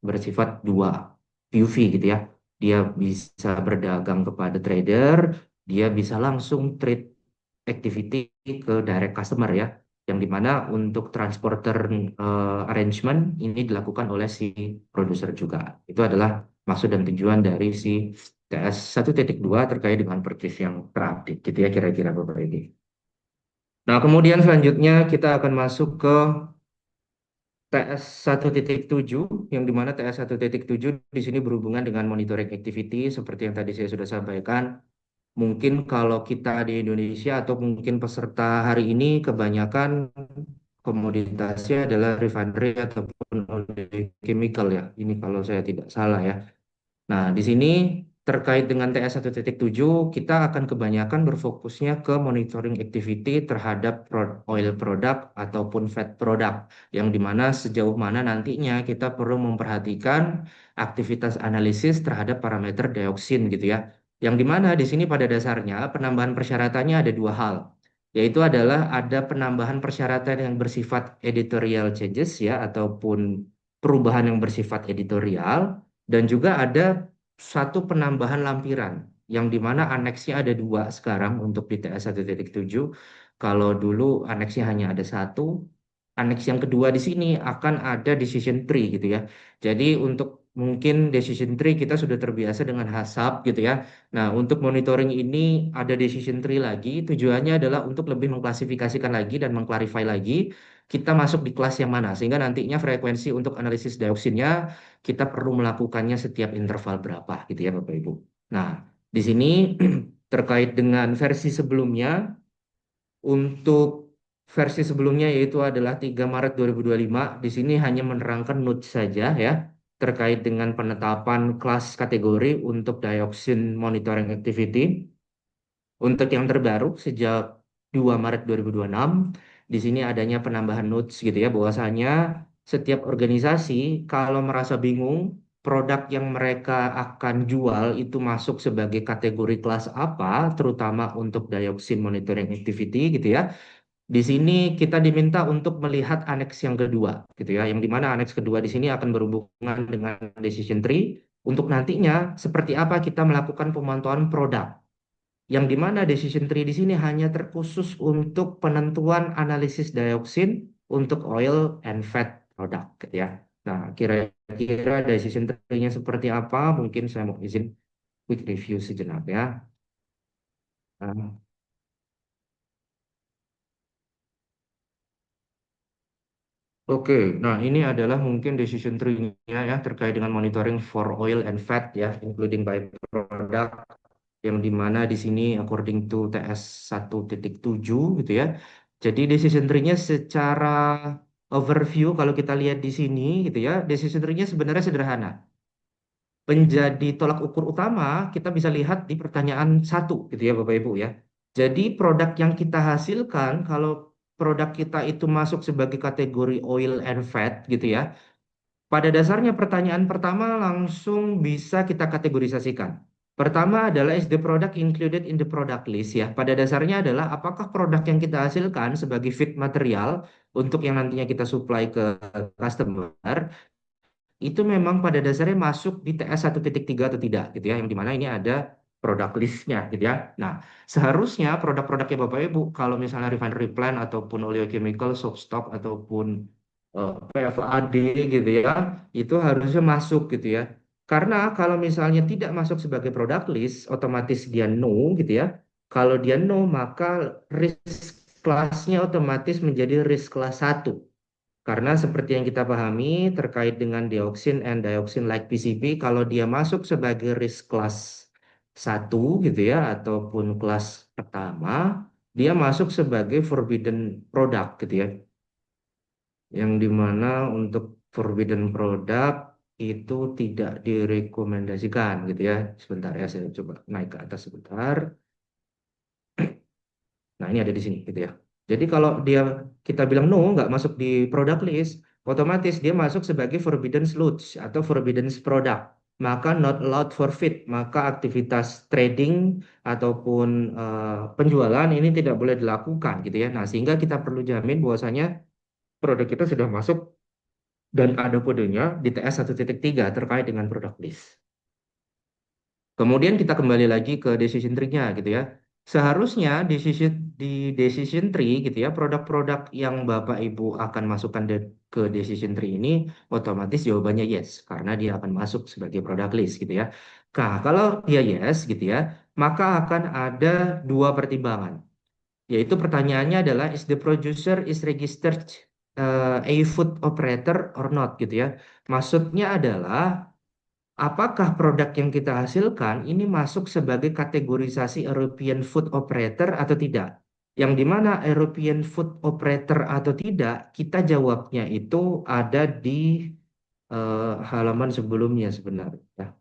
bersifat dua POV gitu ya. Dia bisa berdagang kepada trader, dia bisa langsung trade activity ke direct customer ya, yang dimana untuk transporter arrangement ini dilakukan oleh si produser juga. Itu adalah maksud dan tujuan dari si TS 1.2 terkait dengan purchase yang terupdate gitu ya kira-kira Bapak ini. Nah, kemudian selanjutnya kita akan masuk ke TS 1.7 yang dimana TS 1.7 di sini berhubungan dengan monitoring activity seperti yang tadi saya sudah sampaikan. Mungkin kalau kita di Indonesia atau mungkin peserta hari ini kebanyakan komoditasnya adalah refinery ataupun chemical ya. Ini kalau saya tidak salah ya. Nah, di sini terkait dengan TS 1.7 kita akan kebanyakan berfokusnya ke monitoring activity terhadap oil product ataupun fat product yang dimana sejauh mana nantinya kita perlu memperhatikan aktivitas analisis terhadap parameter dioksin gitu ya. Yang dimana di sini pada dasarnya penambahan persyaratannya ada dua hal, yaitu adalah ada penambahan persyaratan yang bersifat editorial changes ya ataupun perubahan yang bersifat editorial dan juga ada satu penambahan lampiran yang dimana aneksnya ada dua sekarang untuk di TS 1.7. Kalau dulu aneksnya hanya ada satu, aneks yang kedua di sini akan ada decision tree gitu ya. Jadi untuk mungkin decision tree kita sudah terbiasa dengan HACCP gitu ya. Nah, untuk monitoring ini ada decision tree lagi. Tujuannya adalah untuk lebih mengklasifikasikan lagi dan mengklarify lagi kita masuk di kelas yang mana. Sehingga nantinya frekuensi untuk analisis dioksinnya kita perlu melakukannya setiap interval berapa gitu ya Bapak Ibu. Nah, di sini terkait dengan versi sebelumnya untuk versi sebelumnya yaitu adalah 3 Maret 2025 di sini hanya menerangkan note saja ya terkait dengan penetapan kelas kategori untuk dioksin monitoring activity. Untuk yang terbaru sejak 2 Maret 2026 di sini adanya penambahan notes gitu ya bahwasanya setiap organisasi kalau merasa bingung produk yang mereka akan jual itu masuk sebagai kategori kelas apa terutama untuk dioksin monitoring activity gitu ya. Di sini kita diminta untuk melihat aneks yang kedua, gitu ya, yang dimana aneks kedua di sini akan berhubungan dengan decision tree untuk nantinya seperti apa kita melakukan pemantauan produk, yang dimana decision tree di sini hanya terkhusus untuk penentuan analisis dioksin untuk oil and fat product, gitu ya. Nah, kira-kira decision tree-nya seperti apa? Mungkin saya mau izin quick review sejenak ya. Nah, Oke, nah ini adalah mungkin decision tree-nya ya terkait dengan monitoring for oil and fat ya, including byproduct yang dimana di sini according to TS 1.7 gitu ya. Jadi decision tree-nya secara overview kalau kita lihat di sini gitu ya, decision tree-nya sebenarnya sederhana. Menjadi tolak ukur utama kita bisa lihat di pertanyaan satu gitu ya Bapak Ibu ya. Jadi produk yang kita hasilkan kalau produk kita itu masuk sebagai kategori oil and fat gitu ya. Pada dasarnya pertanyaan pertama langsung bisa kita kategorisasikan. Pertama adalah is the product included in the product list ya. Pada dasarnya adalah apakah produk yang kita hasilkan sebagai feed material untuk yang nantinya kita supply ke customer itu memang pada dasarnya masuk di TS 1.3 atau tidak gitu ya, yang dimana ini ada produk listnya gitu ya. Nah, seharusnya produk-produknya Bapak Ibu kalau misalnya refinery plant ataupun oleochemical, soap stock ataupun PFAD gitu ya, itu harusnya masuk gitu ya. Karena kalau misalnya tidak masuk sebagai produk list, otomatis dia no gitu ya. Kalau dia no, maka risk kelasnya otomatis menjadi risk kelas 1. Karena seperti yang kita pahami terkait dengan dioksin and dioxin like PCB, kalau dia masuk sebagai risk kelas 1 gitu ya, ataupun kelas pertama, dia masuk sebagai forbidden product gitu ya. Yang dimana untuk forbidden product itu tidak direkomendasikan gitu ya. Sebentar ya, saya coba naik ke atas sebentar. Nah, ini ada di sini gitu ya. Jadi kalau dia kita bilang no, nggak masuk di product list, otomatis dia masuk sebagai forbidden sludge atau forbidden product. Maka not allowed for feed, maka aktivitas trading ataupun penjualan ini tidak boleh dilakukan gitu ya. Nah, sehingga kita perlu jamin bahwasanya produk kita sudah masuk dan ada kodenya di TS 1.3 terkait dengan product list. Kemudian kita kembali lagi ke decision tree-nya gitu ya. Seharusnya di decision tree gitu ya, produk-produk yang Bapak Ibu akan masukkan ke decision tree ini otomatis jawabannya yes karena dia akan masuk sebagai produk list gitu ya. Nah, kalau dia yes gitu ya, maka akan ada dua pertimbangan. Yaitu pertanyaannya adalah is the producer is registered a food operator or not gitu ya. Maksudnya adalah apakah produk yang kita hasilkan ini masuk sebagai kategorisasi European Food Operator atau tidak? Yang dimana European Food Operator atau tidak, kita jawabnya itu ada di halaman sebelumnya sebenarnya.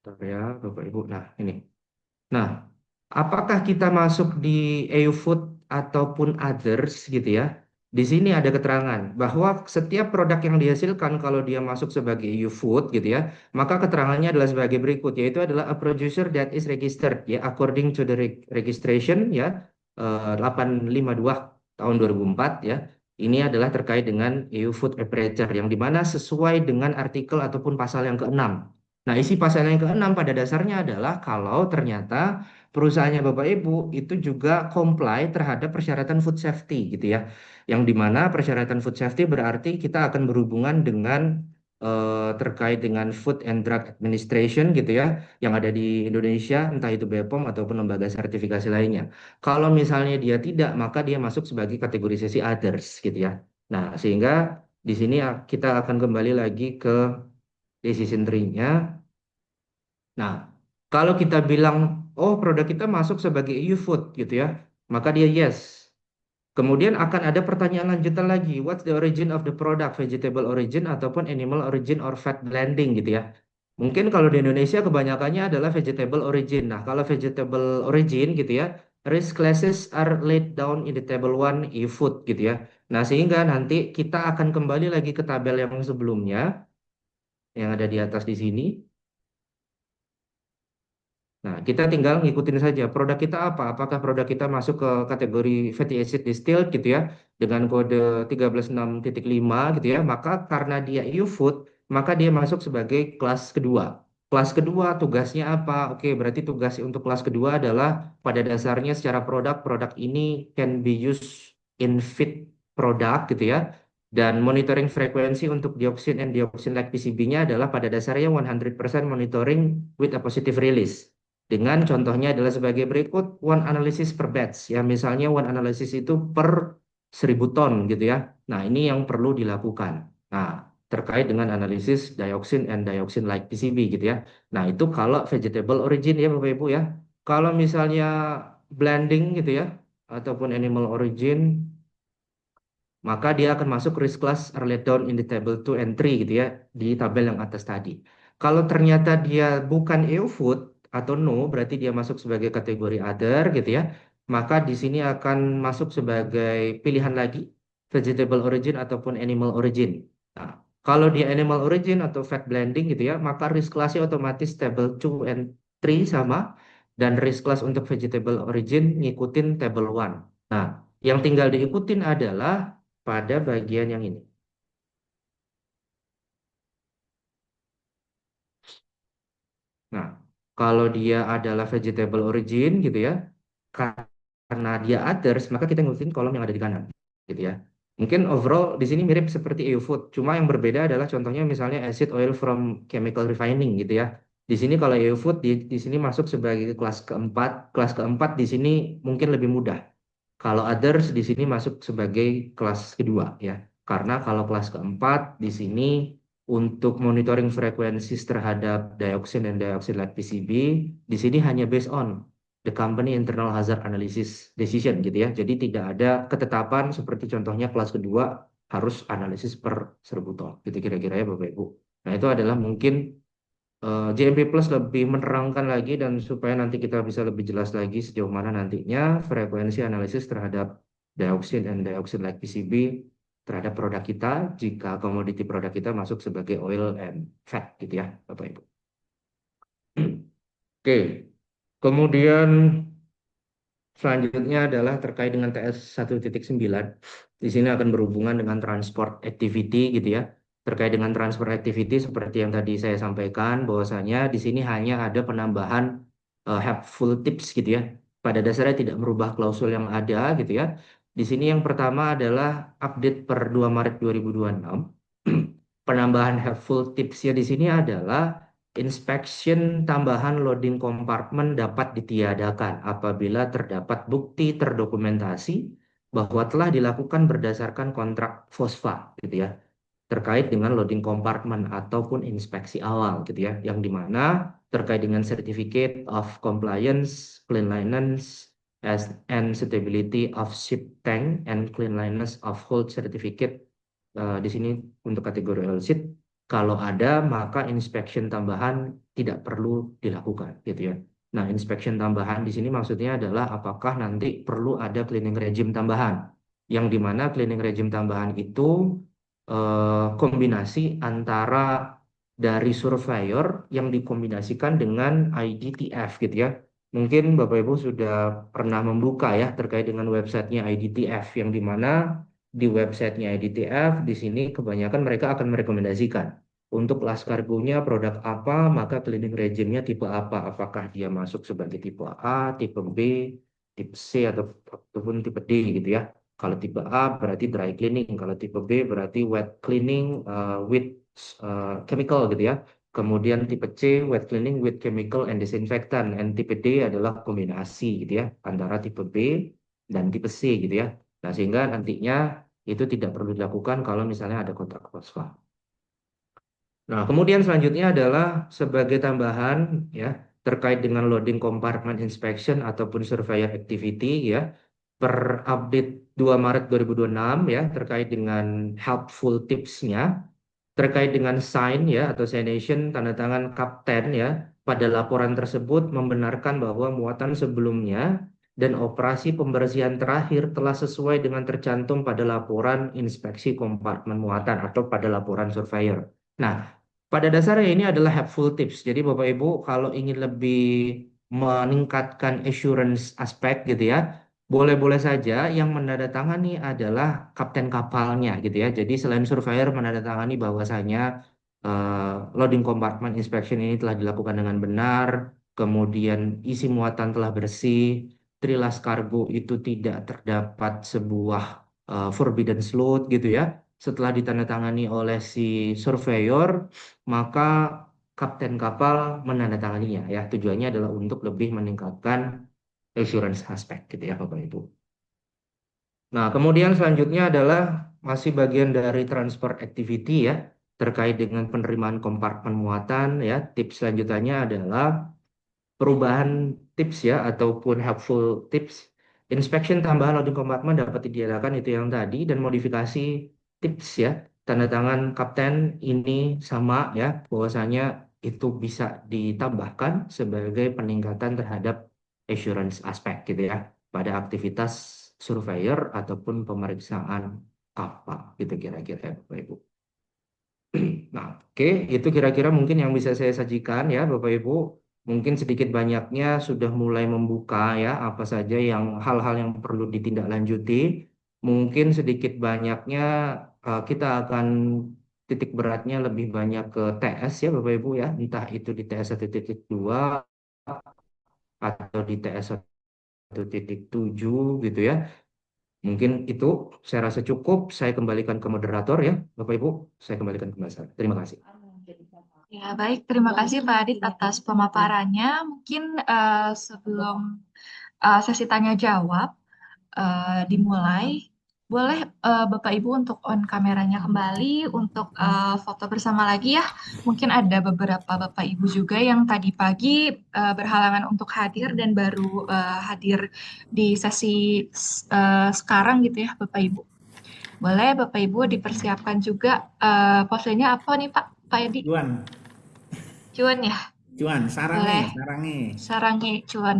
Bentar ya, Bapak Ibu. Nah, ini. Nah, apakah kita masuk di EU Food ataupun others gitu ya? Di sini ada keterangan bahwa setiap produk yang dihasilkan kalau dia masuk sebagai EU Food gitu ya, maka keterangannya adalah sebagai berikut, yaitu adalah a producer that is registered ya according to the registration ya 852 tahun 2004 ya. Ini adalah terkait dengan EU Food Operator yang dimana sesuai dengan artikel ataupun pasal yang keenam. Nah, isi pasal yang keenam pada dasarnya adalah kalau ternyata perusahaannya Bapak Ibu itu juga comply terhadap persyaratan food safety gitu ya. Yang dimana persyaratan food safety berarti kita akan berhubungan dengan terkait dengan Food and Drug Administration gitu ya, yang ada di Indonesia, entah itu BPOM ataupun lembaga sertifikasi lainnya. Kalau misalnya dia tidak, maka dia masuk sebagai kategorisasi others gitu ya. Nah, sehingga di sini kita akan kembali lagi ke decision tree-nya. Nah, kalau kita bilang, oh produk kita masuk sebagai EU food gitu ya, maka dia yes. Kemudian akan ada pertanyaan lanjutan lagi, what's the origin of the product, vegetable origin ataupun animal origin or fat blending gitu ya. Mungkin kalau di Indonesia kebanyakannya adalah vegetable origin. Nah, kalau vegetable origin gitu ya, risk classes are laid down in the table 1 EU food gitu ya. Nah, sehingga nanti kita akan kembali lagi ke tabel yang sebelumnya, yang ada di atas di sini. Nah, kita tinggal ngikutin saja produk kita apa. Apakah produk kita masuk ke kategori fatty acid distilled gitu ya dengan kode 136.5 gitu ya. Maka karena dia EU food, maka dia masuk sebagai kelas kedua. Kelas kedua tugasnya apa? Oke, berarti tugas untuk kelas kedua adalah pada dasarnya secara produk ini can be used in feed product gitu ya. Dan monitoring frekuensi untuk dioksin and dioksin like PCB-nya adalah pada dasarnya 100% monitoring with a positive release. Dengan contohnya adalah sebagai berikut, one analysis per batch. Ya, misalnya one analysis itu per 1.000 ton gitu ya. Nah, ini yang perlu dilakukan. Nah, terkait dengan analisis dioksin and dioksin like PCB gitu ya. Nah, itu kalau vegetable origin ya Bapak Ibu ya. Kalau misalnya blending gitu ya, ataupun animal origin, maka dia akan masuk risk class early down in the table 2 and 3 gitu ya, di tabel yang atas tadi. Kalau ternyata dia bukan EU food atau no, berarti dia masuk sebagai kategori other gitu ya, maka di sini akan masuk sebagai pilihan lagi vegetable origin ataupun animal origin. Nah, kalau dia animal origin atau fat blending gitu ya, maka risk classnya otomatis table 2 and 3 sama, dan risk class untuk vegetable origin ngikutin table 1. Nah, yang tinggal diikutin adalah pada bagian yang ini. Nah, kalau dia adalah vegetable origin gitu ya, karena dia others, maka kita ngikutin kolom yang ada di kanan, gitu ya. Mungkin overall di sini mirip seperti EU food, cuma yang berbeda adalah contohnya misalnya acid oil from chemical refining gitu ya. Di sini kalau EU food di sini masuk sebagai kelas keempat. Kelas keempat di sini mungkin lebih mudah. Kalau others di sini masuk sebagai kelas kedua ya. Karena kalau kelas keempat di sini untuk monitoring frekuensi terhadap dioksin dan dioksid like PCB, di sini hanya based on the company internal hazard analysis decision gitu ya. Jadi tidak ada ketetapan seperti contohnya kelas kedua harus analisis per 1000 ton gitu kira-kira ya Bapak Ibu. Nah, itu adalah mungkin JMP Plus lebih menerangkan lagi dan supaya nanti kita bisa lebih jelas lagi sejauh mana nantinya frekuensi analisis terhadap dioksin dan dioksid like PCB terhadap produk kita jika komoditi produk kita masuk sebagai oil and fat gitu ya Bapak Ibu. Oke, kemudian selanjutnya adalah terkait dengan TS 1.9. Di sini akan berhubungan dengan transport activity gitu ya. Terkait dengan transport activity seperti yang tadi saya sampaikan bahwasanya di sini hanya ada penambahan helpful tips gitu ya. Pada dasarnya tidak merubah klausul yang ada gitu ya. Di sini yang pertama adalah update per 2 Maret 2026. Penambahan helpful tipsnya di sini adalah inspection tambahan loading compartment dapat ditiadakan apabila terdapat bukti terdokumentasi bahwa telah dilakukan berdasarkan kontrak FOSFA gitu ya, terkait dengan loading compartment ataupun inspeksi awal gitu ya, yang dimana terkait dengan certificate of compliance, cleanliness, and stability of ship tank and cleanliness of hold certificate. Di sini untuk kategori oil seed, kalau ada maka inspection tambahan tidak perlu dilakukan gitu ya. Nah, inspection tambahan di sini maksudnya adalah apakah nanti perlu ada cleaning regime tambahan, yang dimana cleaning regime tambahan itu kombinasi antara dari surveyor yang dikombinasikan dengan IDTF gitu ya. Mungkin Bapak Ibu sudah pernah membuka ya terkait dengan websitenya IDTF, yang dimana di websitenya IDTF di sini kebanyakan mereka akan merekomendasikan untuk laskargonya produk apa, maka cleaning regime-nya tipe apa, apakah dia masuk sebagai tipe A, tipe B, tipe C ataupun tipe D gitu ya. Kalau tipe A berarti dry cleaning, kalau tipe B berarti wet cleaning with chemical gitu ya. Kemudian tipe C wet cleaning with chemical and disinfectant, and tipe D adalah kombinasi gitu ya antara tipe B dan tipe C gitu ya. Nah, sehingga nantinya itu tidak perlu dilakukan kalau misalnya ada kontrak fosfa. Nah, kemudian selanjutnya adalah sebagai tambahan ya terkait dengan loading compartment inspection ataupun surveyor activity ya, per update 2 Maret 2026 ya, terkait dengan helpful tipsnya terkait dengan sign ya atau signation tanda tangan kapten ya pada laporan tersebut membenarkan bahwa muatan sebelumnya dan operasi pembersihan terakhir telah sesuai dengan tercantum pada laporan inspeksi kompartemen muatan atau pada laporan surveyor. Nah, pada dasarnya ini adalah helpful tips. Jadi Bapak Ibu kalau ingin lebih meningkatkan assurance aspek gitu ya, boleh-boleh saja yang menandatangani adalah kapten kapalnya gitu ya. Jadi selain surveyor menandatangani bahwasanya loading compartment inspection ini telah dilakukan dengan benar, kemudian isi muatan telah bersih, trilas kargo itu tidak terdapat sebuah forbidden load gitu ya. Setelah ditandatangani oleh si surveyor, maka kapten kapal menandatanganinya ya. Tujuannya adalah untuk lebih meningkatkan assurance aspek gitu ya Bapak Ibu. Nah, kemudian selanjutnya adalah masih bagian dari transport activity ya, terkait dengan penerimaan kompartemen muatan ya. Tips selanjutnya adalah perubahan tips ya ataupun helpful tips. Inspection tambahan loading compartment dapat diadakan itu yang tadi dan modifikasi tips ya. Tanda tangan kapten ini sama ya bahwasanya itu bisa ditambahkan sebagai peningkatan terhadap assurance aspek gitu ya pada aktivitas surveyor ataupun pemeriksaan kapal gitu kira-kira ya Bapak Ibu. Nah, oke, itu kira-kira mungkin yang bisa saya sajikan ya, Bapak Ibu. Mungkin sedikit banyaknya sudah mulai membuka ya, apa saja yang hal-hal yang perlu ditindaklanjuti. Mungkin sedikit banyaknya kita akan titik beratnya lebih banyak ke TS ya, Bapak Ibu ya. Entah itu di TS 1.2 atau di TS 1.7 gitu ya. Mungkin itu saya rasa cukup. Saya kembalikan ke moderator ya, Bapak Ibu. Saya kembalikan ke Mbak Sarah. Terima kasih. Ya, baik. Terima kasih Pak Adit atas pemaparannya. Mungkin sebelum sesi tanya jawab dimulai, boleh Bapak Ibu untuk on kameranya kembali untuk foto bersama lagi ya. Mungkin ada beberapa Bapak Ibu juga yang tadi pagi berhalangan untuk hadir dan baru hadir di sesi sekarang gitu ya Bapak Ibu. Boleh Bapak Ibu dipersiapkan juga posenya apa nih Pak Edi? Cuan, Cuan ya? cuan, sarange, Boleh. sarange. Sarangnya cuan.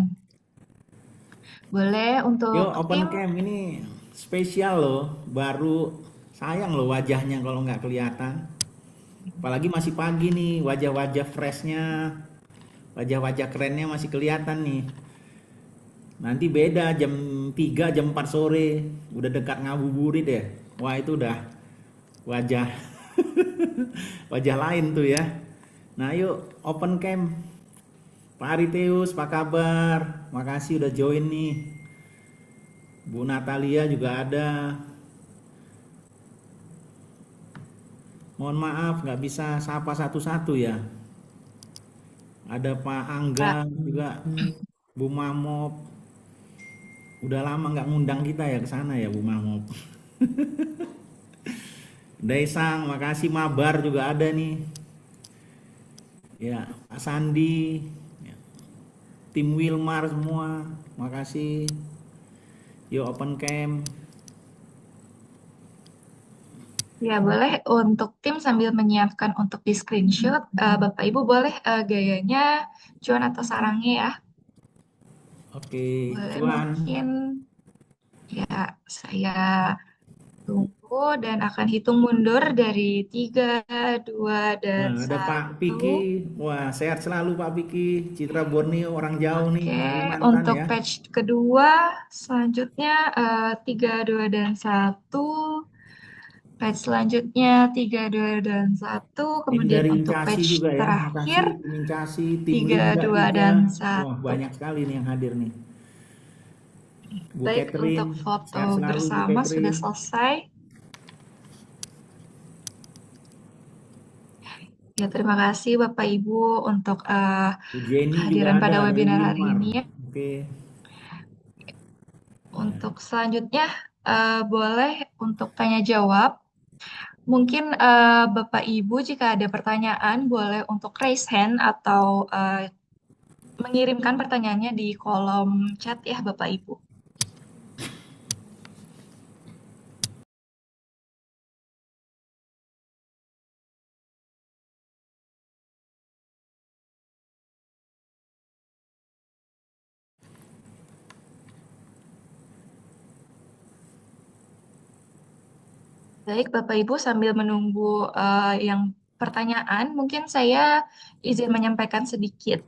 Boleh Yo, untuk open tim. cam ini spesial loh, baru sayang loh wajahnya kalau nggak kelihatan. Apalagi masih pagi nih, wajah-wajah freshnya, wajah-wajah kerennya masih kelihatan nih. Nanti beda jam 3, jam 4 sore, udah dekat ngabuburit ya. Wah itu udah wajah wajah lain tuh ya. Nah yuk open cam. Pak Ariteus, apa kabar? Makasih udah join nih. Bu Natalia juga ada. Mohon maaf nggak bisa sapa satu-satu ya. Ada Pak Angga Pak. juga, Bu Mamop. Udah lama nggak ngundang kita ya ke sana ya Bu Mamop. Daesang, makasih Mabar juga ada nih. Ya, Pak Sandi, ya, tim Wilmar semua, makasih. Yuk open cam. Ya, boleh untuk tim sambil menyiapkan untuk di screenshot. Bapak Ibu boleh gayanya cuan atau sarangnya ya. Oke, Boleh cuan. mungkin ya saya tunggu dan akan hitung mundur dari 3, 2 dan Nah, ada Pak Piki. 1. Wah, sehat selalu Pak Piki. Citra Borneo, orang jauh nih, Oke, Kalimantan untuk ya. batch kedua selanjutnya 3, 2 dan 1. Batch selanjutnya 3, 2 dan 1. Tim Kemudian dari untuk Incasi batch juga ya. terakhir Makasih tim Incasi, tim 3, Lingga 2 juga. dan Wah, 1. banyak sekali nih yang hadir nih. Bu Baik, untuk Catherine, foto sehat selalu Bu bersama sudah Catherine. selesai. Ya, terima kasih Bapak Ibu untuk Bu Jenny juga kehadiran pada ada dari webinar hari Wilmar. ini ya. Oke. Untuk selanjutnya boleh untuk tanya jawab. Mungkin Bapak Ibu jika ada pertanyaan boleh untuk raise hand atau mengirimkan pertanyaannya di kolom chat ya Bapak Ibu. Baik, Bapak Ibu, sambil menunggu yang pertanyaan, mungkin saya izin menyampaikan sedikit.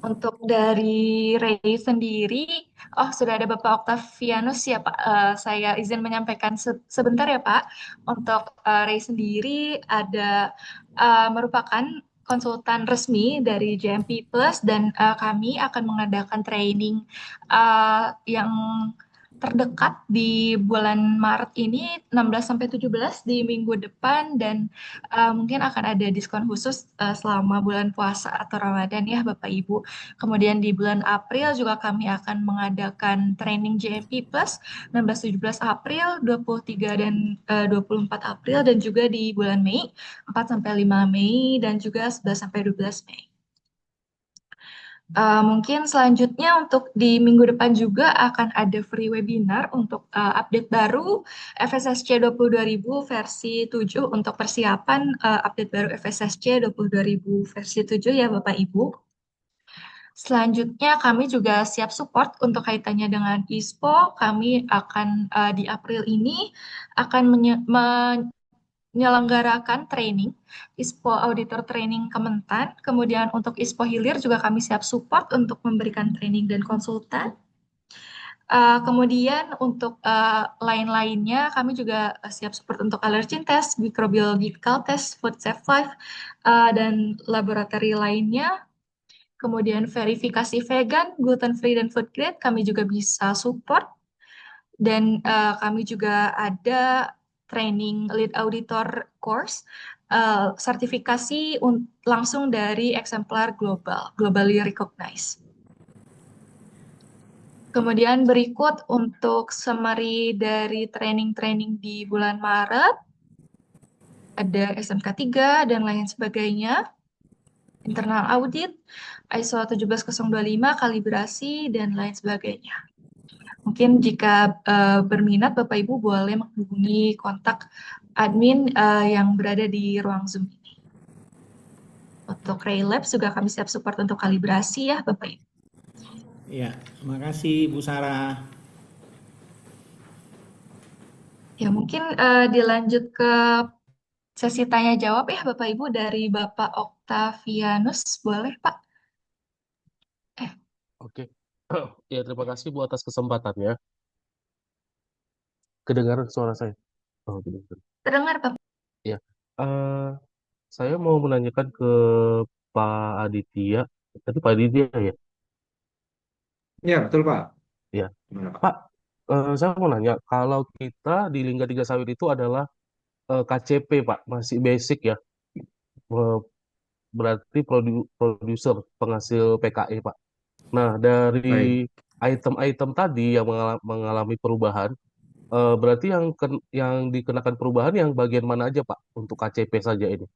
Untuk dari Ray sendiri, oh sudah ada Bapak Octavianus ya Pak. Saya izin menyampaikan sebentar ya Pak. Untuk Ray sendiri ada merupakan konsultan resmi dari JMP Plus dan kami akan mengadakan training yang terdekat di bulan Maret ini 16 sampai 17 di minggu depan dan mungkin akan ada diskon khusus selama bulan puasa atau Ramadan ya Bapak Ibu. Kemudian di bulan April juga kami akan mengadakan training JMP Plus 16-17 April, 23 dan 24 April dan juga di bulan Mei 4 sampai 5 Mei dan juga 11 sampai 12 Mei. Mungkin selanjutnya untuk di minggu depan juga akan ada free webinar untuk update baru FSSC 22.000 versi 7 untuk persiapan update baru FSSC 22.000 versi 7 ya Bapak Ibu. Selanjutnya kami juga siap support untuk kaitannya dengan ISPO. Kami akan di April ini akan menyelenggarakan training ISPO Auditor Training Kementan. Kemudian untuk ISPO Hilir juga kami siap support untuk memberikan training dan konsultan. Kemudian untuk lain-lainnya kami juga siap support untuk allergen test, microbiological test, food safe life, dan laboratori lainnya. Kemudian verifikasi vegan, gluten free dan food grade kami juga bisa support. Dan kami juga ada training lead auditor course, sertifikasi langsung dari eksemplar global, globally recognized. Kemudian berikut untuk summary dari training-training di bulan Maret, ada SMK 3 dan lain sebagainya, internal audit, ISO 17025, kalibrasi, dan lain sebagainya. Mungkin jika berminat, Bapak Ibu boleh menghubungi kontak admin yang berada di ruang Zoom ini. Untuk Ray Labs juga kami siap support untuk kalibrasi ya, Bapak Ibu. Ya, makasih Bu Sarah. Ya, mungkin dilanjut ke sesi tanya jawab ya Bapak Ibu dari Bapak Oktavianus, boleh Pak? Oke. Ya, terima kasih Bu atas kesempatannya. Kedengaran suara saya? Oh, kedengaran. Terdengar Bapak? Ya. Eh, saya mau menanyakan ke Pak Aditya. Tadi Pak Aditya ya? Ya, betul Pak. Ya. Gimana Pak? Pak, saya mau nanya, kalau kita di Lingga Tiga Sawit itu adalah KCP, Pak, masih basic ya. Eh, berarti produser penghasil PKE, Pak. Nah, dari Baik. item-item tadi yang mengalami perubahan, berarti yang dikenakan perubahan yang bagian mana aja, Pak, untuk KCP saja ini?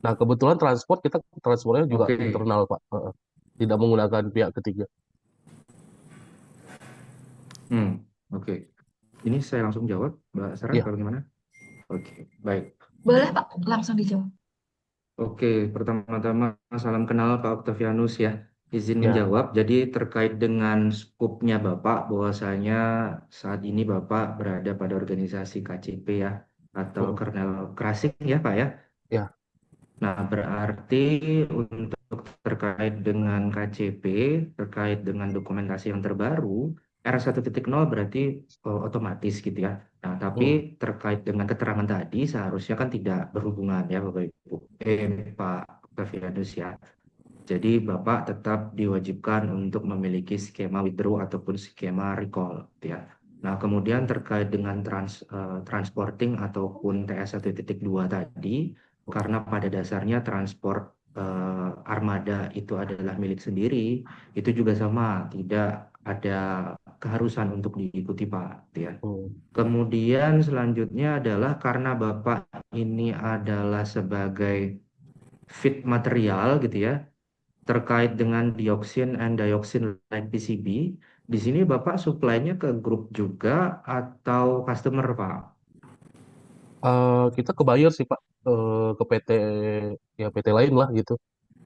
Nah, kebetulan kita transportnya juga Oke. internal, Pak. Tidak menggunakan pihak ketiga. Oke. Ini saya langsung jawab, Mbak Sarah, Ya, kalau gimana? Oke, baik. Boleh Pak, langsung dijawab. Oke, pertama-tama salam kenal Pak Octavianus ya. Izin ya. menjawab, jadi terkait dengan skupnya Bapak, bahwasanya saat ini Bapak berada pada organisasi KCP ya, atau Mm, Kernel Krasik ya Pak ya. ya. Nah, berarti untuk terkait dengan KCP, terkait dengan dokumentasi yang terbaru, R1.0 berarti otomatis gitu ya. Nah, tapi Mm, terkait dengan keterangan tadi seharusnya kan tidak berhubungan ya Bapak Ibu. Pak Octavianus ya. Jadi Bapak tetap diwajibkan untuk memiliki skema withdraw ataupun skema recall gitu ya. Nah, kemudian terkait dengan transporting ataupun TS1.2 tadi, karena pada dasarnya transport armada itu adalah milik sendiri, itu juga sama, tidak ada keharusan untuk diikuti Pak, gitu ya. mm. Kemudian selanjutnya adalah karena Bapak ini adalah sebagai feed material gitu ya, terkait dengan dioksin and dioksin like PCB, di sini Bapak supply-nya ke grup juga atau customer Pak? Kita ke buyer sih, Pak. Ke PT, ya PT lain lah gitu.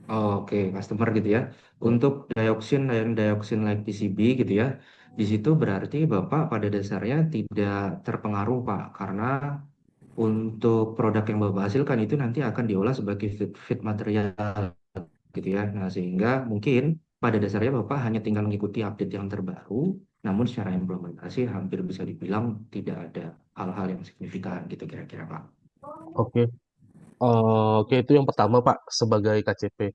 Oke, customer gitu ya. Mm, Untuk dioksin dan dioksin like PCB gitu ya, di situ berarti Bapak pada dasarnya tidak terpengaruh Pak, karena untuk produk yang Bapak hasilkan itu nanti akan diolah sebagai feed material gitu ya. Nah, sehingga mungkin pada dasarnya Bapak hanya tinggal mengikuti update yang terbaru, namun secara implementasi hampir bisa dibilang tidak ada hal-hal yang signifikan gitu kira-kira Pak. Oke. Oke, itu yang pertama, Pak, sebagai KCP.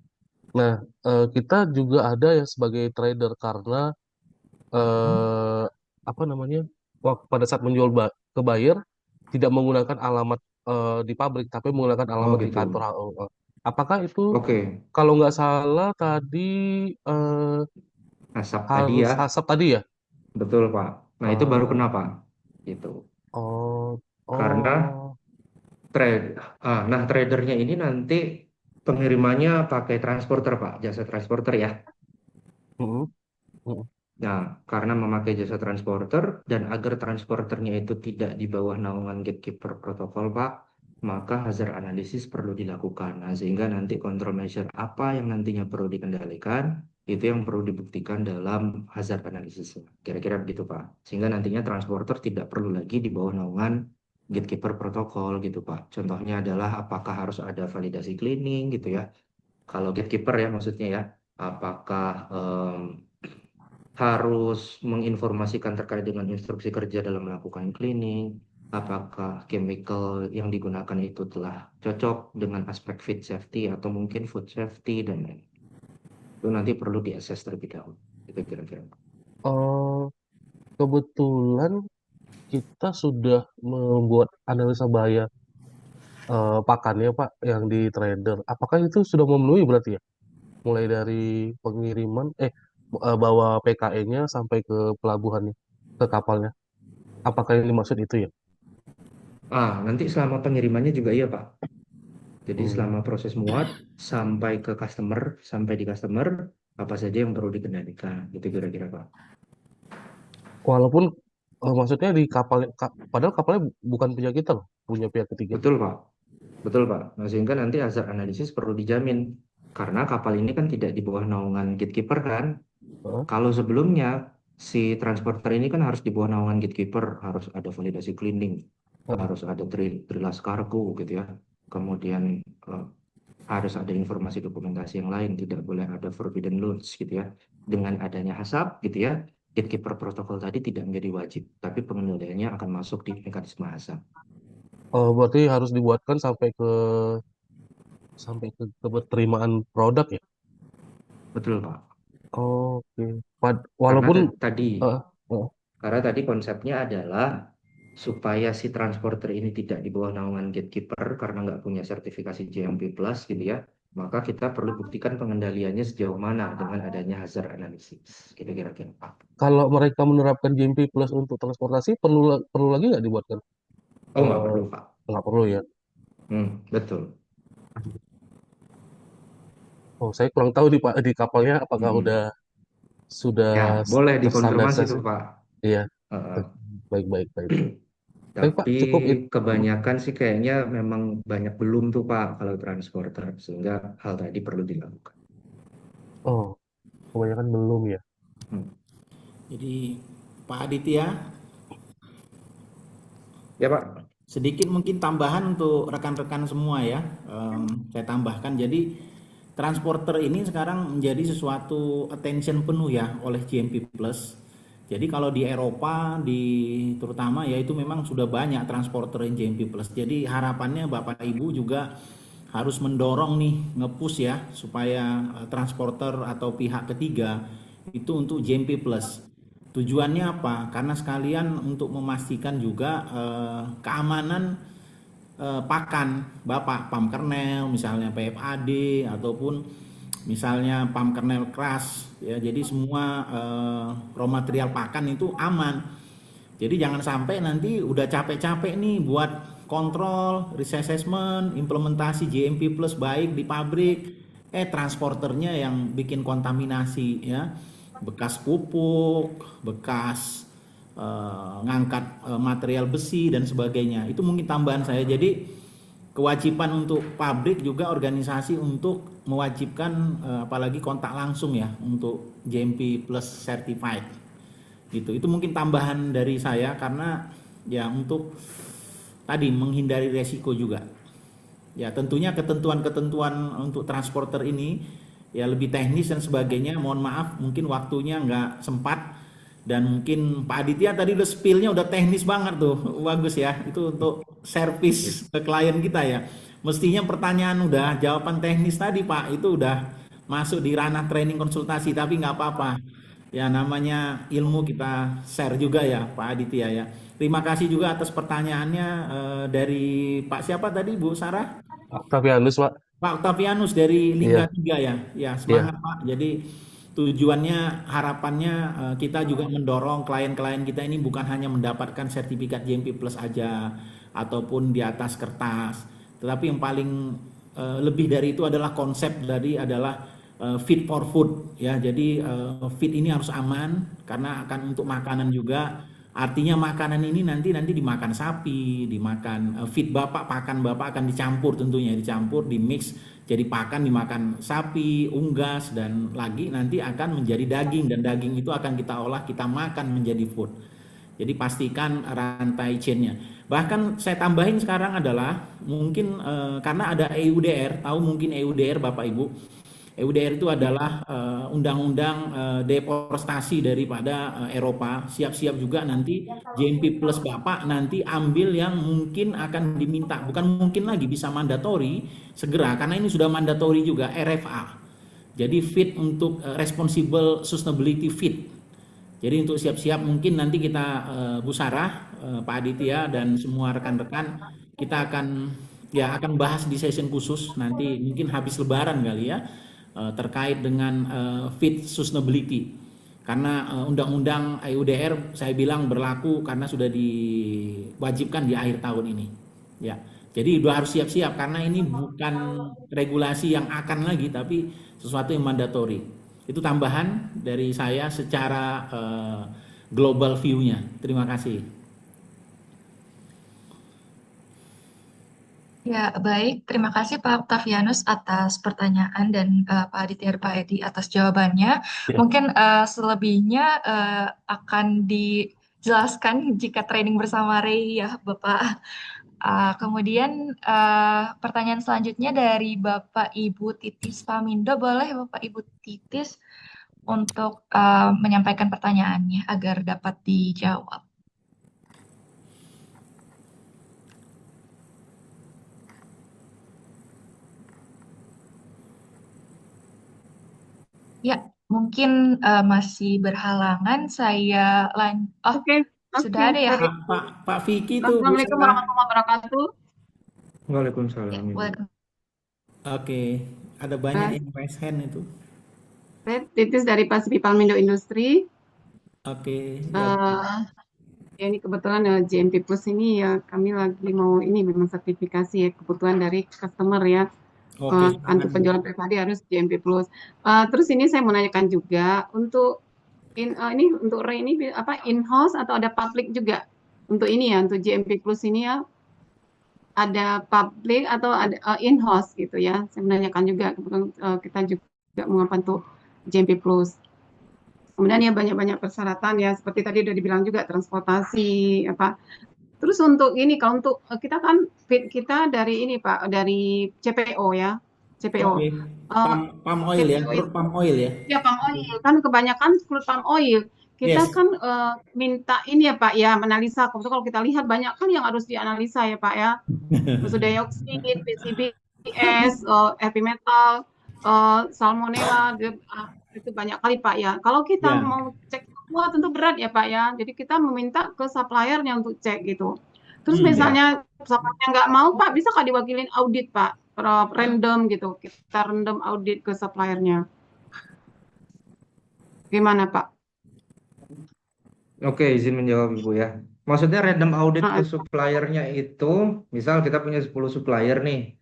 Nah, kita juga ada ya sebagai trader karena eh, apa namanya? Pada saat menjual ke buyer tidak menggunakan alamat di pabrik, tapi menggunakan Oh alamat di gitu. kantor HO. Apakah itu Oke, kalau nggak salah tadi eh, asap tadi harus ya, asap tadi ya? betul Pak. Nah itu baru Eh, kenapa? Gitu. oh, Karena oh, trade, nah tradernya ini nanti pengirimannya pakai transporter Pak, jasa transporter ya. Mm-mm. Mm-mm. Nah, karena memakai jasa transporter dan agar transporternya itu tidak di bawah naungan gatekeeper protokol, Pak, maka hazard analysis perlu dilakukan. Nah, sehingga nanti control measure apa yang nantinya perlu dikendalikan, itu yang perlu dibuktikan dalam hazard analysis. Kira-kira begitu, Pak. Sehingga nantinya transporter tidak perlu lagi di bawah naungan gatekeeper protokol gitu, Pak. Contohnya adalah apakah harus ada validasi cleaning gitu ya. Kalau gatekeeper ya maksudnya ya, apakah harus menginformasikan terkait dengan instruksi kerja dalam melakukan cleaning, apakah chemical yang digunakan itu telah cocok dengan aspek feed safety atau mungkin food safety dan lain. Itu nanti perlu diakses terlebih dahulu. Itu kira-kira. Eh, Kebetulan kita sudah membuat analisa bahaya pakannya Pak yang di trader. Apakah itu sudah memenuhi berarti ya? Mulai dari pengiriman, bawa PKE-nya sampai ke pelabuhannya, ke kapalnya. Apakah yang dimaksud itu ya? Nanti selama pengirimannya juga iya, Pak. Jadi selama Hmm. proses muat sampai ke customer, sampai di customer, apa saja yang perlu dikendalikan. Itu kira-kira, Pak. Walaupun maksudnya di kapal, padahal kapalnya bukan punya kita loh, punya pihak ketiga. Betul, Pak. Betul, Pak. Nah, sehingga nanti hazard analisis perlu dijamin. Karena kapal ini kan tidak di bawah naungan gatekeeper kan. Heeh, Kalau sebelumnya si transporter ini kan harus di bawah naungan gatekeeper, harus ada validasi cleaning, heeh. harus ada trilas kargo gitu ya. Kemudian eh, harus ada informasi dokumentasi yang lain, tidak boleh ada forbidden loans gitu ya. Dengan adanya HACCP gitu ya, gatekeeper protokol tadi tidak menjadi wajib, tapi pengendaliannya akan masuk di mekanisme HACCP. Berarti harus dibuatkan sampai ke keterterimaan produk ya. Betul, Pak. Oke. Karena Walaupun tadi eh, eh, Karena tadi konsepnya adalah supaya si transporter ini tidak di bawah naungan gatekeeper karena nggak punya sertifikasi GMP Plus gitu ya, maka kita perlu buktikan pengendaliannya sejauh mana dengan adanya hazard analysis. Gitu kira-kira, Pak. kalau mereka menerapkan GMP Plus untuk transportasi perlu lagi nggak dibuatkan? Oh, nggak Eh, perlu, Pak. nggak perlu ya. Betul. Oh, saya kurang tahu di kapalnya apakah Hmm. sudah Ya, boleh dikonfirmasi terstandarisasi. tuh, Pak. Iya, Heeh. baik baik baik. Baik Pak, Tapi cukup itu. kebanyakan sih kayaknya memang banyak belum tuh, Pak, kalau transporter. Sehingga hal tadi perlu dilakukan. Oh, kebanyakan belum ya. Hmm. Jadi Pak Aditya, Ya, Pak. sedikit mungkin tambahan untuk rekan-rekan semua ya. Saya tambahkan, jadi transporter ini sekarang menjadi sesuatu attention penuh ya oleh GMP Plus. Jadi kalau di Eropa, terutama ya itu memang sudah banyak transporter yang GMP Plus. Jadi harapannya Bapak Ibu juga harus mendorong nih, nge-push ya supaya transporter atau pihak ketiga itu untuk GMP Plus. Tujuannya apa? Karena sekalian untuk memastikan juga keamanan pakan Bapak, pam kernel misalnya PFAD ataupun misalnya pam kernel keras ya. Jadi semua raw material pakan itu aman. Jadi jangan sampai nanti udah capek-capek nih buat kontrol, risk assessment, implementasi GMP plus baik di pabrik, transporternya yang bikin kontaminasi ya. Bekas pupuk, bekas ngangkat material besi dan sebagainya. Itu mungkin tambahan saya. Jadi kewajiban untuk pabrik juga organisasi untuk mewajibkan apalagi kontak langsung ya untuk GMP plus certified gitu. Itu mungkin tambahan dari saya karena ya untuk tadi menghindari resiko juga. Ya tentunya ketentuan-ketentuan untuk transporter ini ya lebih teknis dan sebagainya. Mohon maaf mungkin waktunya nggak sempat dan mungkin Pak Aditya tadi udah spillnya udah teknis banget tuh. Bagus ya, itu untuk servis ke klien kita ya. Mestinya pertanyaan udah jawaban teknis tadi Pak itu udah masuk di ranah training konsultasi, tapi nggak apa-apa ya, namanya ilmu kita share juga ya Pak Aditya ya. Terima kasih juga atas pertanyaannya dari Pak siapa tadi Bu Sarah? Octavianus Pak. Pak Octavianus dari Lingga Iya, 3 ya. Ya, iya. semangat Pak. Jadi tujuannya, harapannya kita juga mendorong klien-klien kita ini bukan hanya mendapatkan sertifikat GMP Plus aja ataupun di atas kertas, tetapi yang paling lebih dari itu adalah konsep dari adalah fit for food ya. Jadi fit ini harus aman karena akan untuk makanan juga. Artinya makanan ini nanti dimakan sapi, dimakan feed bapak, pakan bapak akan dicampur tentunya, dicampur, di mix jadi pakan dimakan sapi, unggas dan lagi nanti akan menjadi daging dan daging itu akan kita olah, kita makan menjadi food. Jadi pastikan rantai chain-nya. Bahkan saya tambahin sekarang adalah mungkin karena ada EUDR, tahu mungkin EUDR Bapak Ibu. EUDR itu adalah undang-undang deforestasi daripada Eropa. Siap-siap juga nanti JMP Plus Bapak nanti ambil yang mungkin akan diminta, bukan mungkin lagi bisa mandatori segera karena ini sudah mandatori juga RFA. Jadi fit untuk responsible sustainability fit. Jadi untuk siap-siap mungkin nanti kita Bu Sarah, Pak Aditya dan semua rekan-rekan kita akan bahas di session khusus nanti mungkin habis Lebaran kali ya terkait dengan fit sustainability. Karena undang-undang EUDR saya bilang berlaku karena sudah diwajibkan di akhir tahun ini. Ya. Jadi udah harus siap-siap karena ini bukan regulasi yang akan lagi tapi sesuatu yang mandatori. Itu tambahan dari saya secara global view-nya. Terima kasih. Ya, baik. Terima kasih Pak Octavianus atas pertanyaan dan Pak Aditya Pak Edi atas jawabannya. Ya. Mungkin selebihnya akan dijelaskan jika training bersama Ray ya, Bapak. Kemudian pertanyaan selanjutnya dari Bapak Ibu Titis Pamindo. Boleh Bapak Ibu Titis untuk menyampaikan pertanyaannya agar dapat dijawab. Ya, mungkin masih berhalangan. Oke, Sudah ada ya. baik. Pak Vicky itu Bu Assalamualaikum Sarah. warahmatullahi wabarakatuh. Ya, Waalaikumsalam, Ibu. boleh. Oke, ada banyak yang raise hand itu. Saya Titis dari Pasifi Palmindo Industri. Oke, ya. Ya ini kebetulan JMP Plus ini ya kami lagi mau ini memang sertifikasi ya kebutuhan dari customer ya. Oke, Untuk silakan Bu. penjualan pribadi harus JMP Plus. Terus ini saya mau nanyakan juga untuk ini untuk Ray ini apa in-house atau ada public juga untuk ini ya untuk JMP Plus ini ya ada public atau ada in-house gitu ya. Saya menanyakan juga kebetulan kita juga mengapa untuk JMP Plus. Kemudian ya banyak-banyak persyaratan ya seperti tadi udah dibilang juga transportasi apa. Terus untuk ini kalau untuk kita kan fit kita dari ini Pak dari CPO ya. CPO. Oke, palm oil ya, crude palm oil ya. Ya palm oil kan kebanyakan crude palm oil. Kita Yes. kan minta ini ya Pak ya menganalisa. Kalau kita lihat banyak kan yang harus dianalisa ya Pak ya. Maksud dioksida, PCBs, heavy metal, salmonella, itu banyak kali Pak ya. Kalau kita Ya. mau cek semua tentu berat ya Pak ya. Jadi kita meminta ke suppliernya untuk cek gitu. Terus Ya. misalnya suppliernya nggak mau Pak, bisa nggak diwakilin audit Pak? Random gitu. Kita random audit ke suppliernya. Gimana Pak? Oke, izin menjawab Ibu ya. Maksudnya random audit ke Ah, suppliernya itu, misal kita punya 10 supplier nih.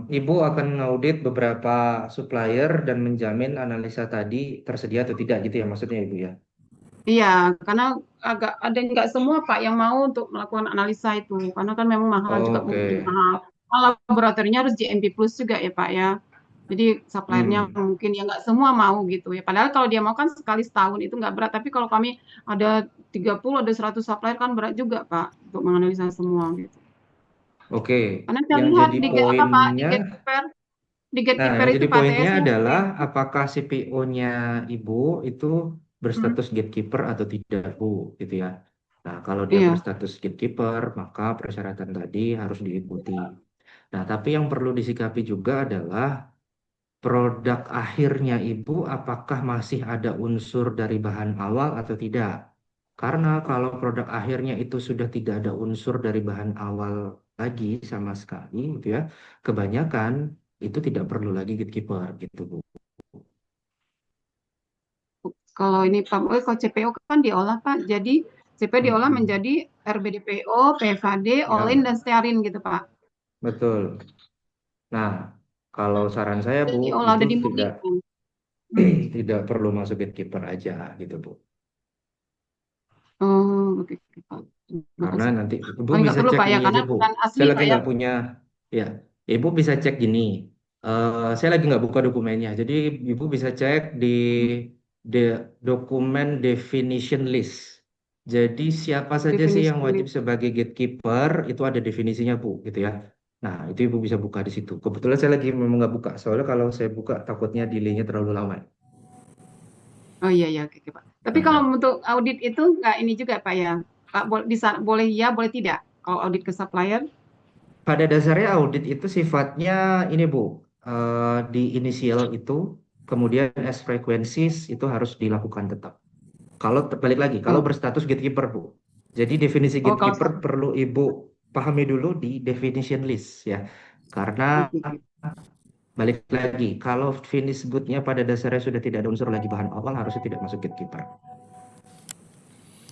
Ibu akan ngaudit beberapa supplier dan menjamin analisa tadi tersedia atau tidak gitu ya maksudnya Ibu ya. Iya, karena agak ada nggak semua Pak yang mau untuk melakukan analisa itu, karena kan memang mahal juga Oke. mahal. Laboratoriumnya harus GMP plus juga ya Pak ya. Jadi suppliernya mungkin ya nggak semua mau gitu ya. Padahal kalau dia mau kan sekali setahun itu nggak berat. Tapi kalau kami ada 30, ada 100 supplier kan berat juga Pak untuk menganalisa semua gitu. Oke, Karena saya yang lihat jadi di apa Pak di poinnya, Get nah Prepare yang itu jadi Pak poinnya TS-nya adalah apakah CPO-nya Ibu itu berstatus gatekeeper atau tidak Bu, gitu ya. Nah kalau dia iya. berstatus gatekeeper, maka persyaratan tadi harus diikuti. Nah tapi yang perlu disikapi juga adalah produk akhirnya Ibu apakah masih ada unsur dari bahan awal atau tidak. Karena kalau produk akhirnya itu sudah tidak ada unsur dari bahan awal lagi sama sekali, gitu ya, kebanyakan itu tidak perlu lagi gatekeeper, gitu Bu. Kalau ini palm oil, kalau CPO kan diolah Pak, jadi CPO diolah menjadi RBDPO, PFAD, Ya, olin dan stearin gitu Pak. betul. Nah, Kalau saran saya Bu, diolah itu udah tidak dimurnikan. tidak perlu masuk gatekeeper aja gitu Bu. Oh, oke, oke, Pak. Terima Karena kasih. nanti Ibu Oh, nggak bisa perlu cek Pak ya, ini karena aja Bu. bukan Saya asli lagi Pak ya. nggak punya, ya. Ibu bisa cek gini. Saya lagi nggak buka dokumennya. Jadi Ibu bisa cek di dokumen definition list. Jadi siapa saja sih yang Definition wajib list. sebagai gatekeeper itu ada definisinya Bu, gitu ya. Nah itu Ibu bisa buka di situ. Kebetulan saya lagi memang nggak buka. Soalnya kalau saya buka takutnya delay-nya terlalu lama. Oh iya, iya, oke, oke, Pak. Tapi kalau Nah, untuk audit itu nggak ini juga Pak ya. Pak, bisa, boleh ya, boleh tidak. Kalau audit ke supplier. pada dasarnya audit itu sifatnya ini Bu, di inisial itu, kemudian as frequencies itu harus dilakukan tetap. Kalau balik lagi, kalau Oh, berstatus gatekeeper Bu. Jadi definisi oh kalau gatekeeper perlu Ibu pahami dulu di definition list ya. Karena oke, oke. balik lagi, kalau finish good-nya pada dasarnya sudah tidak ada unsur lagi bahan awal, harusnya tidak masuk gatekeeper.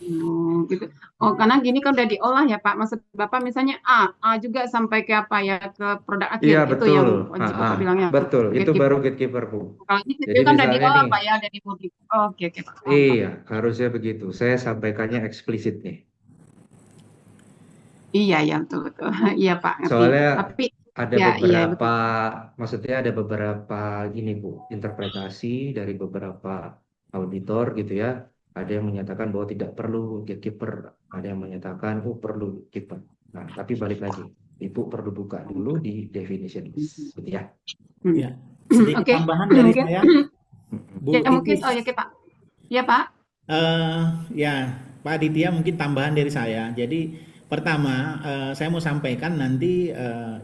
Oh, gitu. Oh, karena gini kan udah diolah ya Pak. Maksud Bapak misalnya A juga sampai ke apa ya, ke produk akhir. Iya Itu betul, yang wajib Bapak bilangnya betul. Itu baru gatekeeper. gatekeeper Bu. Kalau ini Jadi CPU kan udah misalnya diolah nih, Pak ya, udah dimudik. Oh, oke, oke Pak. Paham, Pak. iya harusnya begitu. Saya sampaikannya eksplisit nih. Iya, ya, betul, betul. Iya Pak, ngerti. Soalnya Tapi ada ya, iya beberapa, betul. maksudnya ada beberapa ini Bu, interpretasi dari beberapa auditor gitu ya. Ada yang menyatakan bahwa tidak perlu gatekeeper, ada yang menyatakan oh perlu gatekeeper. Nah, tapi balik lagi, Ibu perlu buka dulu di definition list, gitu ya. Hmm. Ya, sedikit Oke, tambahan dari mungkin saya, Bu ya mungkin. Oh Titis. ya, oke Pak. Ya Pak. Eh, ya, Pak Aditya mungkin tambahan dari saya. Jadi pertama, saya mau sampaikan nanti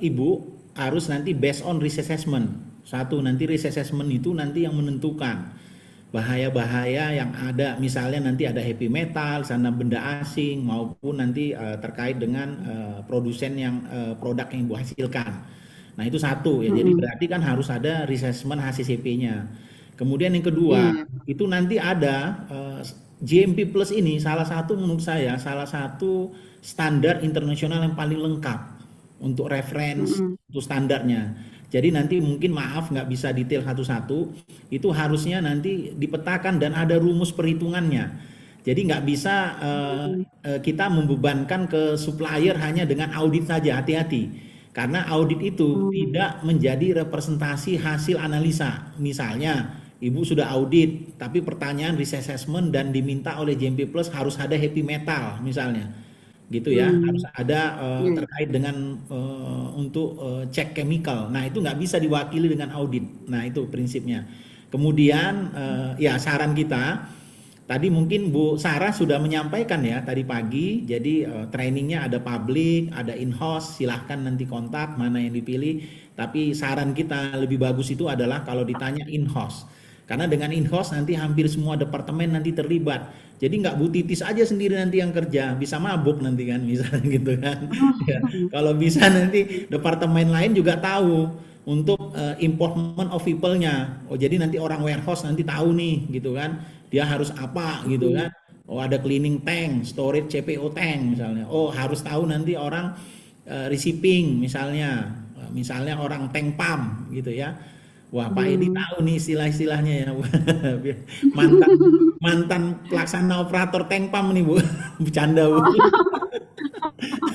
Ibu harus nanti based on risk assessment. Satu, nanti risk assessment itu nanti yang menentukan bahaya-bahaya yang ada. Misalnya nanti ada heavy metal, sana benda asing, maupun nanti terkait dengan produsen yang produk yang Ibu hasilkan. Nah itu satu ya. Jadi Mm-mm. berarti kan harus ada risk assessment HACCP-nya. Kemudian yang Iya, kedua, iya. itu nanti ada GMP Plus ini salah satu menurut saya salah satu standar internasional yang paling lengkap untuk reference Mm-mm. untuk standarnya. Jadi nanti mungkin maaf nggak bisa detail satu-satu, itu harusnya nanti dipetakan dan ada rumus perhitungannya. Jadi nggak bisa Mm-mm. kita membebankan ke supplier hanya dengan audit saja, hati-hati. Karena audit itu Mm. tidak menjadi representasi hasil analisa. Misalnya, Ibu sudah audit, tapi pertanyaan risk assessment dan diminta oleh JMP Plus harus ada heavy metal misalnya. Gitu ya, harus Mm. ada Iya, iya. terkait dengan untuk cek chemical. Nah, itu nggak bisa diwakili dengan audit. Nah, itu prinsipnya. Kemudian ya saran kita tadi mungkin Bu Sarah sudah menyampaikan ya tadi pagi. Jadi trainingnya ada public, ada in-house. Silahkan nanti kontak mana yang dipilih. Tapi saran kita lebih bagus itu adalah kalau ditanya in-house. Karena dengan in-house nanti hampir semua departemen nanti terlibat. Jadi nggak Bu Titis aja sendiri nanti yang kerja, bisa mabuk nanti kan misalnya gitu kan. Ya, kalau bisa nanti departemen lain juga tahu untuk employment of people-nya. Oh jadi nanti orang warehouse nanti tahu nih gitu kan, dia harus apa gitu Mm. kan. Oh ada cleaning tank, storage CPO tank misalnya. Oh harus tahu nanti orang receiving misalnya, misalnya orang tank pump gitu ya. Wah Pak Edi Mm. tahu nih istilah-istilahnya ya. mantan mantan pelaksana operator tank pump nih Bu. Bercanda Bu.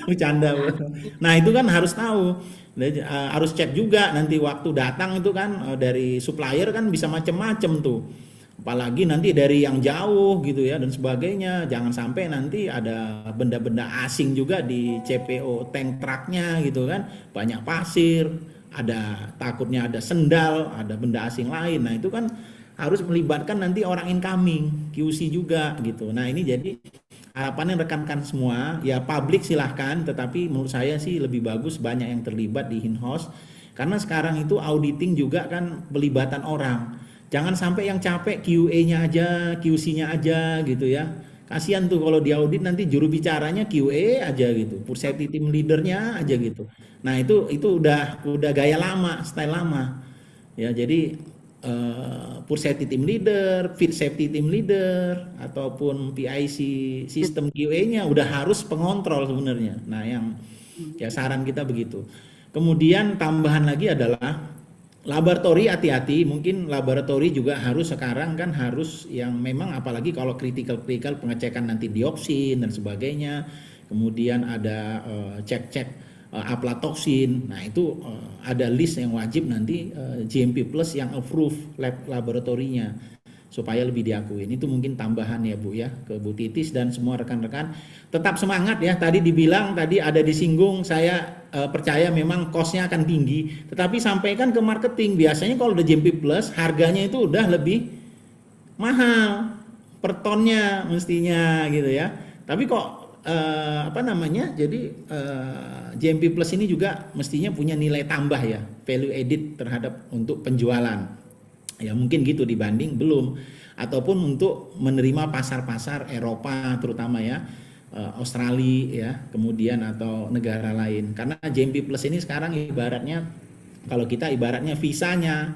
Bercanda Bu. Nah itu kan harus tahu. Jadi, harus cek juga nanti waktu datang itu kan dari supplier kan bisa macam-macam tuh. Apalagi nanti dari yang jauh gitu ya dan sebagainya. Jangan sampai nanti ada benda-benda asing juga di CPO tank truknya gitu kan. Banyak pasir, ada takutnya ada sendal, ada benda asing lain. Nah itu kan harus melibatkan nanti orang incoming, QC juga gitu. Nah ini jadi harapannya rekan-rekan semua, ya publik silahkan, tetapi menurut saya sih lebih bagus banyak yang terlibat di in-house. Karena sekarang itu auditing juga kan pelibatan orang. Jangan sampai yang capek QA-nya aja, QC-nya aja gitu ya. Kasihan tuh kalau di audit nanti juru bicaranya QA aja gitu, food safety team leadernya aja gitu. Nah itu udah gaya lama, style lama. Ya jadi food safety team leader, feed safety team leader, ataupun PIC sistem QA-nya udah harus pengontrol sebenarnya. Nah, yang ya saran kita begitu. Kemudian tambahan lagi adalah laboratori hati-hati, mungkin laboratori juga harus sekarang kan harus yang memang apalagi kalau critical pengecekan nanti dioksin dan sebagainya, kemudian ada cek-cek aflatoksin. Nah, itu ada list yang wajib nanti GMP Plus yang approve laboratorinya supaya lebih diakuin. Itu mungkin tambahan ya Bu ya ke Bu Titis dan semua rekan-rekan. Tetap semangat ya. Tadi dibilang, tadi ada disinggung, saya percaya memang cost-nya akan tinggi. Tetapi sampaikan ke marketing. Biasanya kalau udah GMP Plus harganya itu udah lebih mahal per tonnya mestinya gitu ya. Tapi kok apa namanya? Jadi GMP Plus ini juga mestinya punya nilai tambah ya, value added terhadap untuk penjualan. Ya mungkin gitu dibanding belum, ataupun untuk menerima pasar-pasar Eropa terutama ya, Australia ya, kemudian atau negara lain. Karena GMP Plus ini sekarang ibaratnya, kalau kita ibaratnya visanya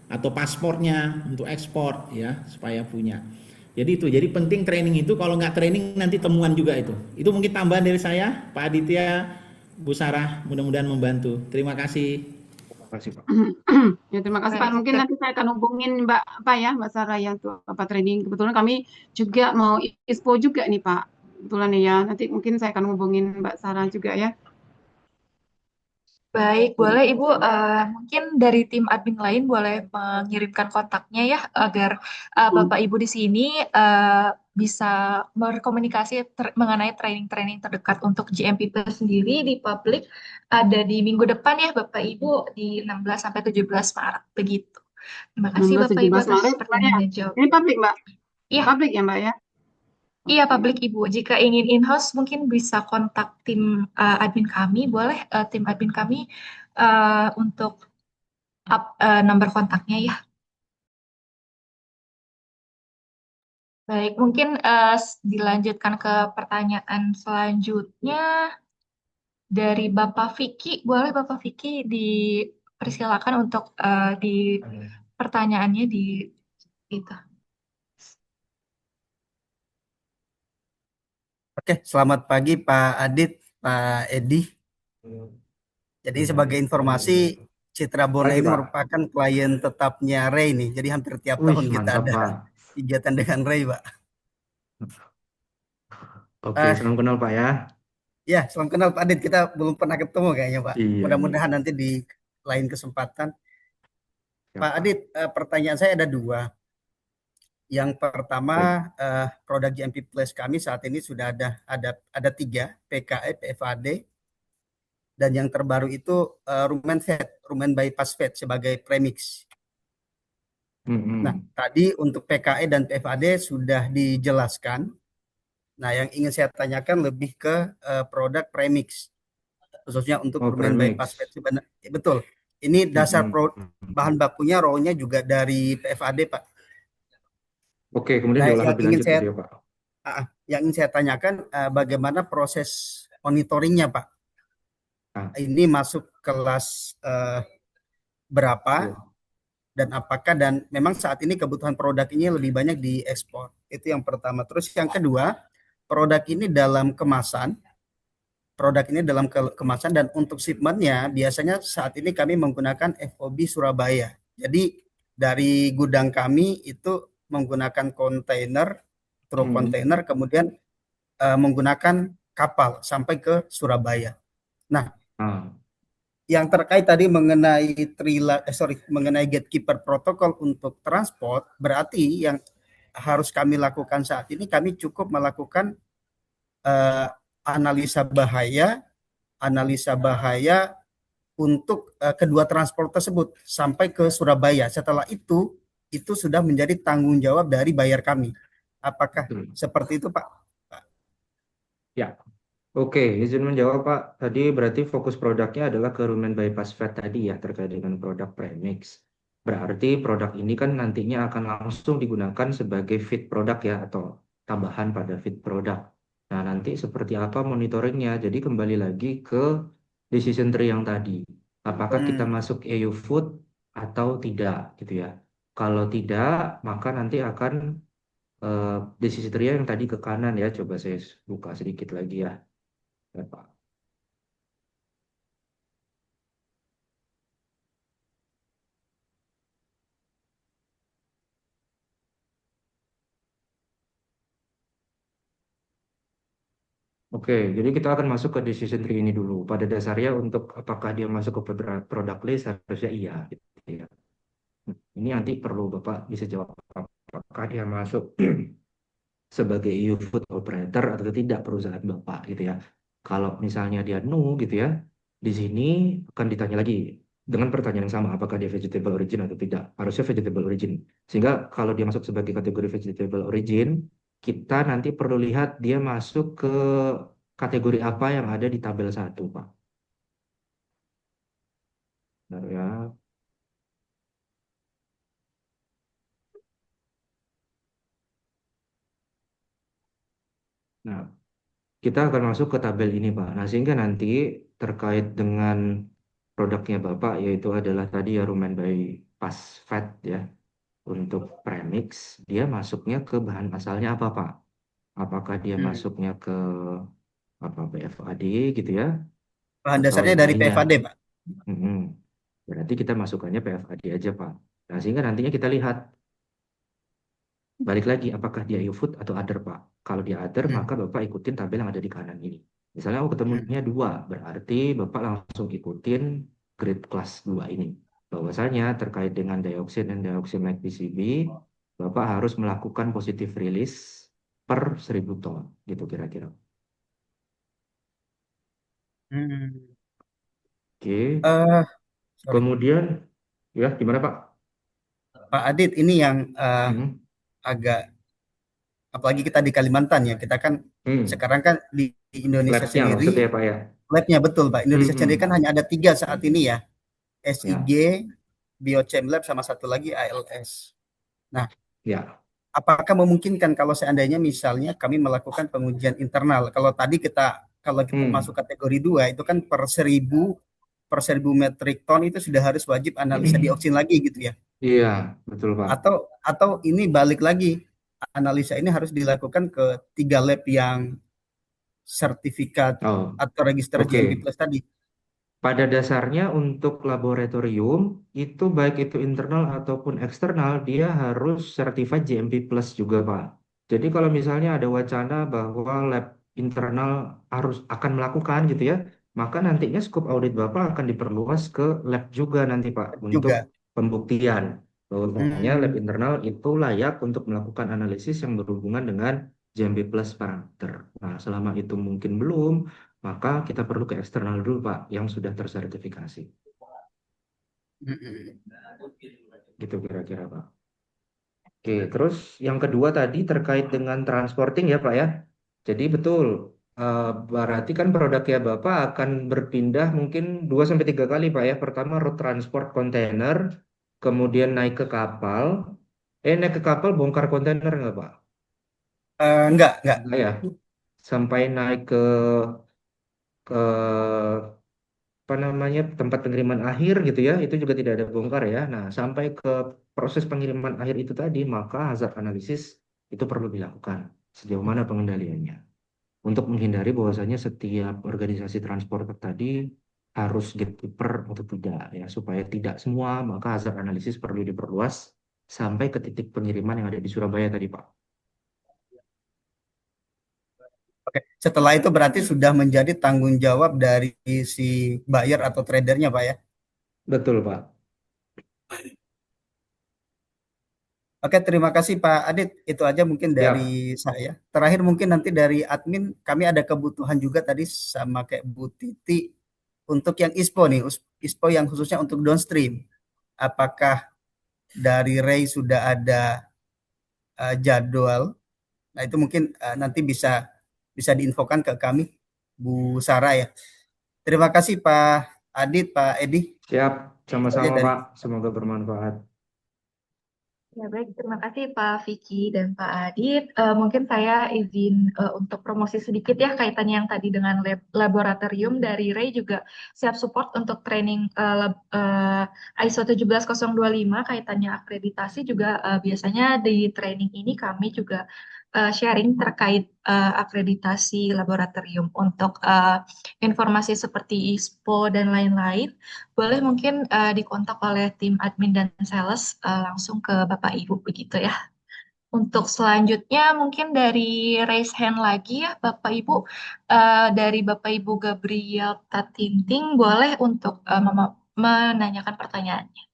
atau paspornya untuk ekspor ya, supaya punya. Jadi itu, jadi penting training itu. Kalau nggak training nanti temuan juga itu. Itu mungkin tambahan dari saya, Pak Aditya, Bu Sarah, mudah-mudahan membantu. Terima kasih. Terima kasih Pak. Ya, terima kasih Pak. Baik, Mungkin nanti saya akan hubungin Mbak apa ya, Mbak Sarah ya untuk apa training. Kebetulan kami juga mau ISPO juga nih Pak. Kebetulan ya. Nanti mungkin saya akan hubungin Mbak Sarah juga ya. baik, boleh Ibu. Mungkin dari tim admin lain boleh mengirimkan kontaknya ya, agar Bapak Ibu di sini bisa berkomunikasi mengenai training-training terdekat untuk GMP Plus sendiri di publik. Ada di minggu depan ya, Bapak Ibu, di 16 sampai 17 Maret. Begitu. Terima kasih 16 Bapak Ibu 17 atas Maret Mbak ya. pertanyaan dan Ini jawabannya. publik Mbak. Iya, Publik ya Mbak ya. iya Oke. publik Ibu. Jika ingin in-house mungkin bisa kontak tim admin kami, boleh tim admin kami untuk nomor kontaknya ya. Baik, mungkin dilanjutkan ke pertanyaan selanjutnya dari Bapak Vicky. Boleh Bapak Vicky dipersilakan untuk di pertanyaannya di itu. Oke, selamat pagi Pak Adit, Pak Edi. Jadi sebagai informasi, Citra Borneo Pagi ini Pak. merupakan klien tetapnya Ray nih. Jadi hampir tiap Wih, tahun kita mantap ada Pak. kegiatan dengan Ray, Pak. Oke, Eh, salam kenal Pak ya. ya, salam kenal Pak Adit. Kita belum pernah ketemu kayaknya, Pak. Iya nih. Mudah-mudahan nanti di lain kesempatan. Ya, Pak Pak. Adit, pertanyaan saya ada dua. Yang pertama, Baik. produk GMP Plus kami saat ini sudah ada tiga, PKE, PFAD, dan yang terbaru itu rumen fat, rumen bypass fat sebagai premix. Nah, tadi untuk PKE dan PFAD sudah dijelaskan. Nah, yang ingin saya tanyakan lebih ke produk premix, khususnya untuk Oh, rumen bypass premix. fat. Sebenarnya betul. Ini dasar bahan bakunya raw-nya juga dari PFAD, Pak. Oke, kemudian Nah, diolah lebih lanjut gitu ya Pak. yang ingin saya tanyakan bagaimana proses monitoringnya, Pak? Ini masuk kelas berapa? Iya. Dan apakah dan memang saat ini kebutuhan produk ini lebih banyak diekspor. Itu yang pertama. Terus yang kedua, produk ini dalam kemasan. Produk ini dalam kemasan dan untuk shipmentnya biasanya saat ini kami menggunakan FOB Surabaya. Jadi dari gudang kami itu menggunakan kontainer, truk kontainer, kemudian menggunakan kapal sampai ke Surabaya. Nah, yang terkait tadi mengenai mengenai gatekeeper protokol untuk transport, berarti yang harus kami lakukan saat ini, kami cukup melakukan analisa bahaya untuk kedua transport tersebut sampai ke Surabaya. Setelah itu sudah menjadi tanggung jawab dari buyer kami. Apakah seperti itu, Pak? Ya. Oke, izin menjawab Pak. Tadi berarti fokus produknya adalah ke rumen bypass fat tadi ya, terkait dengan produk premix. Berarti produk ini kan nantinya akan langsung digunakan sebagai feed produk ya, atau tambahan pada feed produk. Nah, nanti seperti apa monitoringnya? Jadi kembali lagi ke decision tree yang tadi. Apakah kita masuk EU food atau tidak gitu ya. Kalau tidak, maka nanti akan decision tree yang tadi ke kanan ya. Coba saya buka sedikit lagi ya. Ya, Pak. Oke, jadi kita akan masuk ke decision tree ini dulu. Pada dasarnya untuk apakah dia masuk ke product list harusnya iya gitu ya. Ini nanti perlu Bapak bisa jawab apakah dia masuk sebagai EU food operator atau tidak perusahaan Bapak gitu ya. Kalau misalnya dia no gitu ya, di sini akan ditanya lagi dengan pertanyaan yang sama, apakah dia vegetable origin atau tidak. Harusnya vegetable origin. Sehingga kalau dia masuk sebagai kategori vegetable origin, kita nanti perlu lihat dia masuk ke kategori apa yang ada di tabel 1, Pak. Bentar ya. Nah, kita akan masuk ke tabel ini, Pak. Nah, sehingga nanti terkait dengan produknya Bapak, yaitu adalah tadi ya rumen by fat ya, untuk premix, dia masuknya ke bahan asalnya apa, Pak? Apakah dia Hmm. masuknya ke apa PFAD gitu ya, Bahan atau dasarnya yang dari lainnya? PFAD, Pak. Mm-mm. Berarti kita masukkannya PFAD aja, Pak. Nah, sehingga nantinya kita lihat, balik lagi, apakah dia food atau other, Pak? Kalau dia other, Hmm. maka Bapak ikutin tabel yang ada di kanan ini. Misalnya, oh Hmm. ketemunya 2, berarti Bapak langsung ikutin grade kelas 2 ini. Bahwasanya terkait dengan dioksin dan dioxyamide PCB, Bapak harus melakukan positive release per 1000 ton, gitu kira-kira. Hmm. Oke, Eh, sorry. kemudian, ya gimana Pak? Pak Adit, ini yang Hmm. agak, apalagi kita di Kalimantan ya, kita kan Hmm. sekarang kan di Indonesia Labs-nya maksudnya sendiri, ya Pak ya? labnya betul Pak, Indonesia sendiri kan Hmm. hanya ada 3 saat ini ya, SIG, Ya, Biochem Lab, sama satu lagi ALS. Nah, ya. apakah memungkinkan kalau seandainya misalnya kami melakukan pengujian internal, kalau kita masuk Hmm. kategori 2 itu kan per seribu metrik ton itu sudah harus wajib analisa dioksin lagi gitu ya. Iya, betul Pak. Atau ini balik lagi, analisa ini harus dilakukan ke 3 lab yang sertifikat Oh, atau register GMP oke. Plus tadi. Pada dasarnya untuk laboratorium itu baik itu internal ataupun eksternal dia harus certified GMP Plus juga Pak. Jadi kalau misalnya ada wacana bahwa lab internal harus akan melakukan gitu ya, maka nantinya skop audit Bapak akan diperluas ke lab juga nanti Pak untuk Juga. pembuktian bahwasanya lab Hmm. internal itu layak untuk melakukan analisis yang berhubungan dengan GMP Plus parameter. Nah, selama itu mungkin belum, maka kita perlu ke eksternal dulu, Pak, yang sudah tersertifikasi. Hmm. Gitu kira-kira, Pak. Oke, terus yang kedua tadi terkait dengan transporting ya, Pak ya. Jadi betul, berarti kan produknya Bapak akan berpindah mungkin 2 sampai 3 kali, Pak ya. Pertama road transport kontainer, kemudian naik ke kapal. Naik ke kapal bongkar kontainer nggak, Pak? Enggak. Enggak ya. Sampai naik ke apa namanya tempat pengiriman akhir gitu ya itu juga tidak ada bongkar ya. Nah sampai ke proses pengiriman akhir itu tadi maka hazard analisis itu perlu dilakukan sejauh mana pengendaliannya untuk menghindari bahwasanya setiap organisasi transporter tadi harus gatekeeper atau tidak ya supaya tidak semua maka hazard analisis perlu diperluas sampai ke titik pengiriman yang ada di Surabaya tadi Pak. Oke. Setelah itu berarti sudah menjadi tanggung jawab dari si buyer atau tradernya, Pak ya. Betul Pak. Oke, terima kasih Pak Adit. Itu aja mungkin dari Siap. saya. Terakhir mungkin nanti dari admin, kami ada kebutuhan juga tadi sama kayak Bu Titi untuk yang ISPO nih, ISPO yang khususnya untuk downstream. Apakah dari Ray sudah ada jadwal? Nah, itu mungkin nanti bisa bisa diinfokan ke kami, Bu Sarah ya. Terima kasih Pak Adit, Pak Edi. Siap Itu aja sama-sama dari. Pak semoga bermanfaat. Ya, baik. Terima kasih Pak Vicky dan Pak Adit. Mungkin saya izin untuk promosi sedikit ya kaitannya yang tadi dengan laboratorium dari Ray juga siap support untuk training ISO 17025 kaitannya akreditasi juga biasanya di training ini kami juga sharing terkait akreditasi laboratorium untuk informasi seperti ISPO dan lain-lain. Boleh mungkin dikontak oleh tim admin dan sales langsung ke Bapak Ibu begitu ya. Untuk selanjutnya mungkin dari raise hand lagi ya Bapak Ibu. Dari Bapak Ibu Gabriel Tatinting boleh untuk menanyakan pertanyaannya.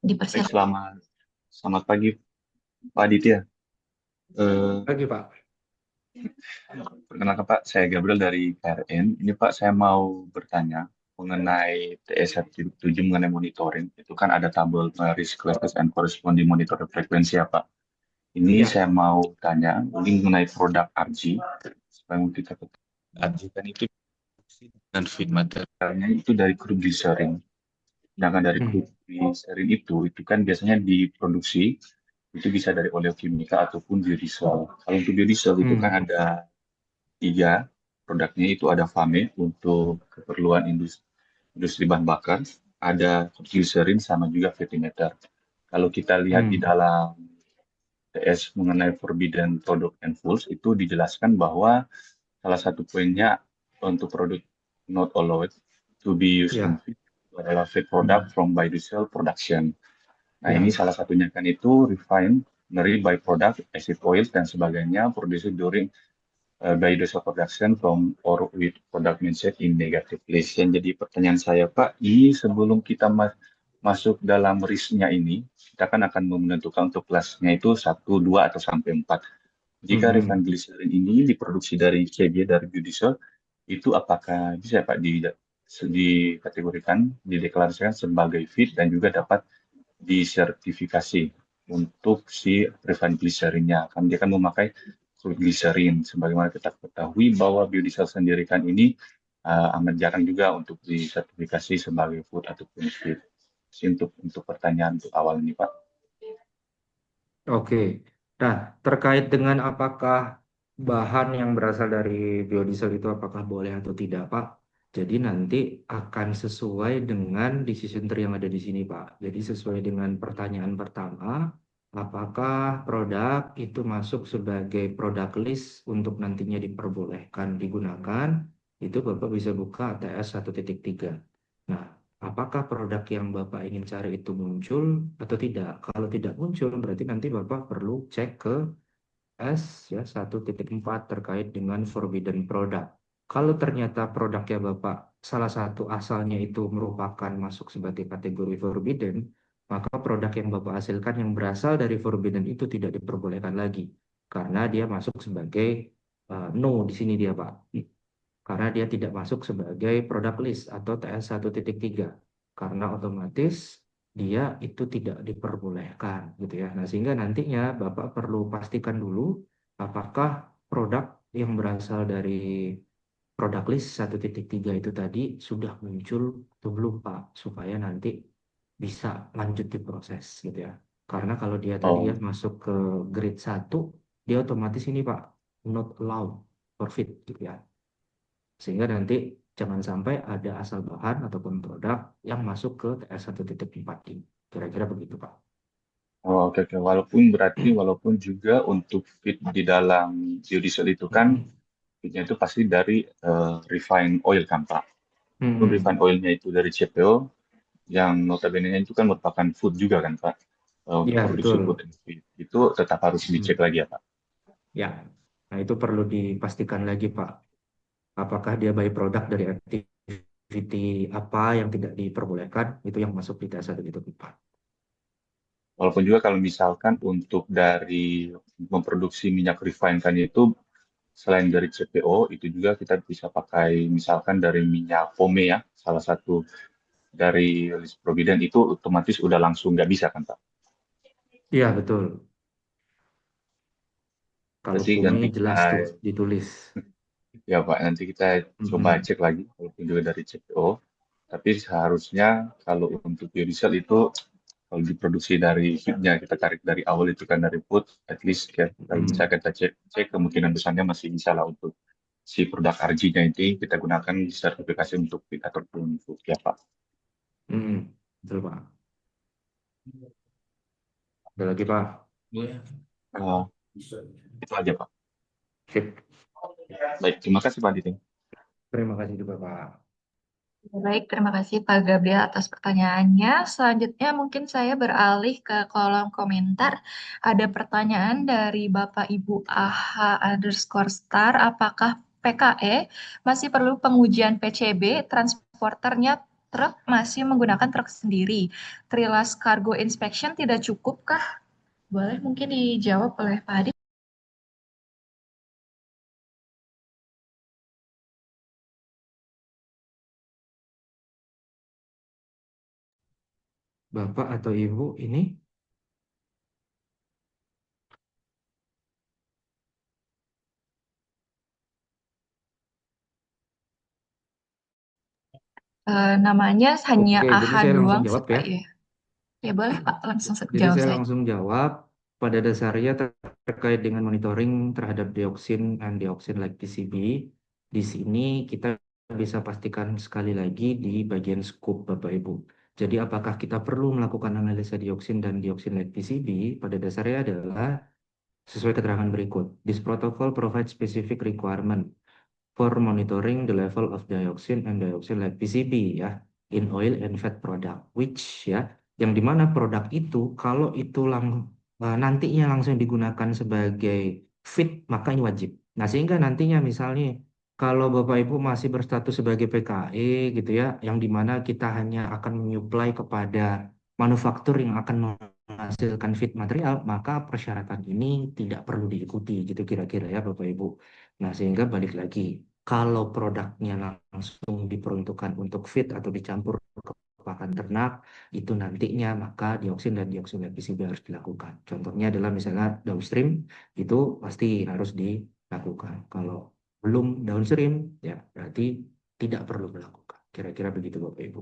Baik, Dipersilakan. selamat pagi Pak Aditya. Eh, Lagi Pak. Perkenalkan Pak, saya Gabriel dari KRN. Ini Pak, saya mau bertanya mengenai TS17 mengenai monitoring. Itu kan ada tabel risk classes and corresponding monitor frekuensi ya Pak. Ini Ya. saya mau tanya ini mengenai produk RG. Supaya mungkin kita ketahui. RG kan itu dan feed materialnya itu dari crude glycerin. Sedangkan dari crude glycerin itu kan biasanya diproduksi itu bisa dari oleokimia ataupun biodiesel. Kalau untuk biodiesel itu kan ada 3 produknya, itu ada FAME untuk keperluan industri bahan bakar, ada glycerin sama juga fatty-meter. Kalau kita lihat di dalam TS mengenai forbidden product and foods itu dijelaskan bahwa salah satu poinnya untuk produk not allowed to be used in Ya. feed adalah feed product from biodiesel production. Nah, Ya. ini salah satunya kan itu refined byproduct, acid oil, dan sebagainya produced during biodiesel production from or with product mindset in negative list. Yang jadi pertanyaan saya, Pak, ini sebelum kita masuk dalam risknya ini, kita kan akan menentukan untuk kelasnya itu 1, 2, atau sampai 4. Jika refined glycerin ini diproduksi dari CB, dari biodiesel, itu apakah bisa Pak dikategorikan, dideklarasikan sebagai feed dan juga dapat disertifikasi untuk si refined glycerinnya. Kan dia kan memakai crude glycerin. Sebagaimana kita ketahui bahwa biodiesel sendiri kan ini amat jarang juga untuk disertifikasi sebagai food ataupun feed. Untuk pertanyaan untuk awal ini, Pak. Oke. Nah, terkait dengan apakah bahan yang berasal dari biodiesel itu apakah boleh atau tidak, Pak? Jadi nanti akan sesuai dengan decision tree yang ada di sini, Pak. Jadi sesuai dengan pertanyaan pertama, apakah produk itu masuk sebagai produk list untuk nantinya diperbolehkan digunakan, itu Bapak bisa buka TS 1.3. Nah, apakah produk yang Bapak ingin cari itu muncul atau tidak? Kalau tidak muncul, berarti nanti Bapak perlu cek ke S ya 1.4 terkait dengan forbidden product. Kalau ternyata produknya Bapak salah satu asalnya itu merupakan masuk sebagai kategori forbidden, maka produk yang Bapak hasilkan yang berasal dari forbidden itu tidak diperbolehkan lagi karena dia masuk sebagai no di sini dia Pak. Karena dia tidak masuk sebagai product list atau TS 1.3 karena otomatis dia itu tidak diperbolehkan gitu ya. Nah, sehingga nantinya Bapak perlu pastikan dulu apakah produk yang berasal dari product list 1.3 itu tadi sudah muncul atau belum Pak, supaya nanti bisa lanjut diproses gitu ya. Karena kalau dia tadi ya masuk ke grade 1, dia otomatis ini Pak not allowed for fit gitu ya. Sehingga nanti jangan sampai ada asal bahan ataupun produk yang masuk ke TS 1.4 ini. Kira-kira begitu, Pak. Oke. Walaupun juga untuk feed di dalam biodiesel itu kan feednya itu pasti dari refined oil kan Pak. Refined oilnya itu dari CPO, yang notabene itu kan merupakan food juga kan Pak. Untuk Ya, produksi betul. food and feed. Itu tetap harus dicek lagi ya Pak. Ya, nah itu perlu dipastikan lagi, Pak. Apakah dia byproduct dari activity apa yang tidak diperbolehkan, itu yang masuk di TS 1.4. Walaupun juga kalau misalkan untuk dari memproduksi minyak refined kan itu selain dari CPO itu juga kita bisa pakai misalkan dari minyak pome ya, salah satu dari list providen itu otomatis udah langsung nggak bisa kan Pak. Iya, betul. Kalau Berarti PUMI nanti jelas tuh ditulis. ya Pak, nanti kita coba cek lagi walaupun juga dari CPO. Tapi seharusnya kalau untuk biodiesel itu kalau diproduksi dari feednya kita tarik dari awal itu kan dari food, at least ya, kalau misalnya kita cek kemungkinan besarnya masih bisa lah untuk si produk RG-nya itu kita gunakan sertifikasi untuk feed ataupun food ya Pak. Betul, Pak. Ada lagi, Pak? Itu aja Pak. Sip. Baik, terima kasih Pak Dito. Terima kasih juga, Pak. Baik, terima kasih Pak Gabriel atas pertanyaannya. Selanjutnya mungkin saya beralih ke kolom komentar. Ada pertanyaan dari Bapak Ibu AH_star. Apakah PKE masih perlu pengujian PCB? Transporternya truk masih menggunakan truk sendiri. Trilas Cargo Inspection tidak cukup kah? Boleh mungkin dijawab oleh Pak Adi. Bapak atau Ibu ini Namanya hanya oke, jadi AHA saya langsung doang sih jawab Pak ya. ya. Ya boleh Pak, langsung Jadi jawab saya saja. langsung jawab, pada dasarnya terkait dengan monitoring terhadap dioksin and dioksin like PCB, di sini kita bisa pastikan sekali lagi di bagian scope Bapak Ibu. Jadi apakah kita perlu melakukan analisa dioksin dan dioksin like PCB? Pada dasarnya adalah sesuai keterangan berikut. This protocol provides specific requirement for monitoring the level of dioxin and dioxin like PCB ya in oil and fat product which ya yang dimana produk itu kalau itu nantinya langsung digunakan sebagai feed maka ini wajib. Nah sehingga nantinya misalnya kalau Bapak Ibu masih berstatus sebagai PKE gitu ya yang dimana kita hanya akan menyuplai kepada manufaktur yang akan menghasilkan feed material maka persyaratan ini tidak perlu diikuti gitu kira-kira ya Bapak Ibu. Nah, sehingga balik lagi, kalau produknya langsung diperuntukkan untuk feed atau dicampur ke pakan ternak, itu nantinya maka dioksin dan dioksin PCB harus dilakukan. Contohnya adalah misalnya downstream, itu pasti harus dilakukan. Kalau belum downstream, ya berarti tidak perlu melakukan. Kira-kira begitu Bapak Ibu.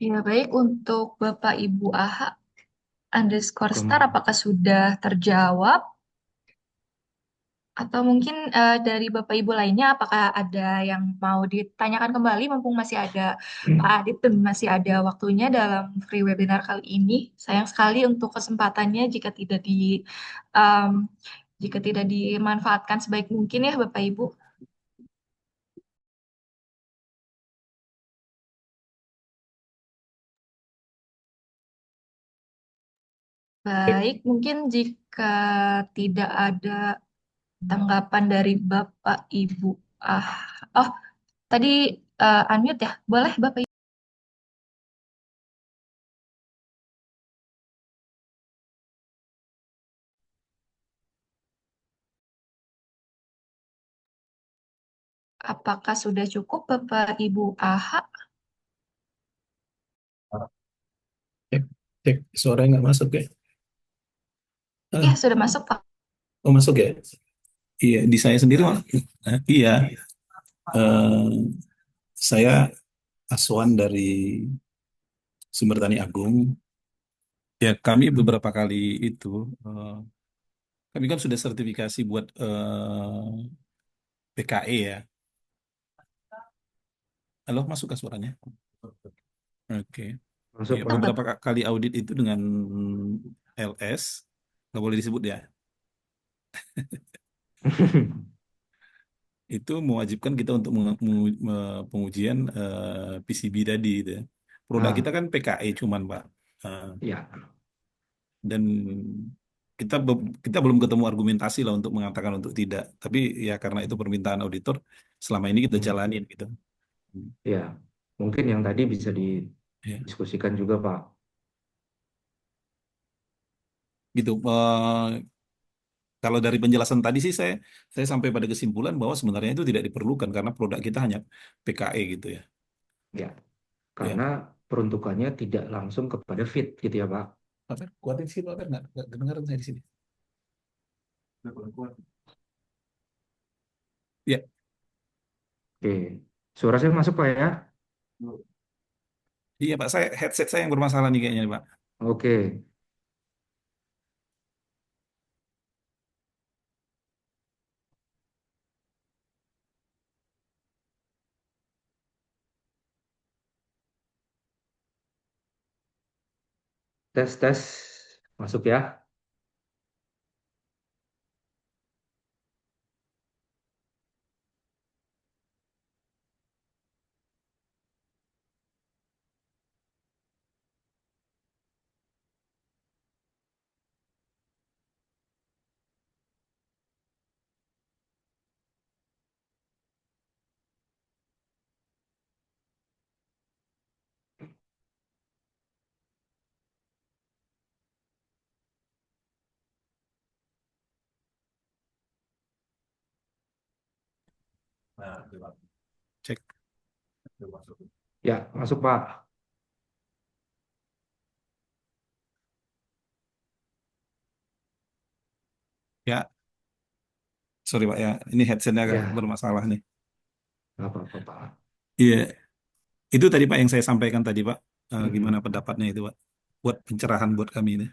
Ya, baik untuk Bapak Ibu AH_star, Kom- apakah sudah terjawab? Atau mungkin dari Bapak Ibu lainnya, apakah ada yang mau ditanyakan kembali mumpung masih ada Pak Adit dan masih ada waktunya dalam free webinar kali ini? Sayang sekali untuk kesempatannya em, jika tidak dimanfaatkan sebaik mungkin ya Bapak Ibu. Baik, mungkin jika tidak ada tanggapan dari Bapak Ibu. Ah, oh, tadi unmute ya? Boleh Bapak Ibu? Apakah sudah cukup Bapak Ibu AH? Cek, cek suaranya nggak masuk ya? Ya, Ah, sudah masuk Pak. oh masuk ya? Iya, di saya sendiri Mak. Iya, eh, saya Aswan dari Sumber Tani Agung. Ya, kami beberapa kali itu, eh, kami kan sudah sertifikasi buat PKE ya. Halo, masuk ke suaranya? Oke. Masuk Ya, Pak. beberapa kali audit itu dengan LS, nggak boleh disebut ya. Itu mewajibkan kita untuk pengujian PCB tadi gitu ya. Produk Ah, kita kan PKE cuman Pak. Eh, ya, dan kita belum ketemu argumentasi lah untuk mengatakan untuk tidak. Tapi ya karena itu permintaan auditor, selama ini kita jalanin gitu. Hmm, ya. Mungkin yang tadi bisa Ya, didiskusikan juga Pak. gitu. Kalau dari penjelasan tadi sih saya sampai pada kesimpulan bahwa sebenarnya itu tidak diperlukan karena produk kita hanya PKE gitu ya. Ya, Ya. karena peruntukannya tidak langsung kepada feed gitu ya Pak. Pak Fer, kuatin sih Pak Fer, nggak kedengaran saya di sini. Ya, Oke, suara saya masuk Pak ya? iya Pak, headset saya yang bermasalah nih kayaknya nih, Pak. Oke, tes tes masuk ya. Cek. Ya, masuk Pak. Ya, sorry Pak ya. Ini headsetnya agak Ya, bermasalah nih. nggak apa-apa Pak. Iya, itu tadi Pak yang saya sampaikan tadi Pak. Gimana Mm-mm. pendapatnya itu Pak? Buat pencerahan buat kami ini.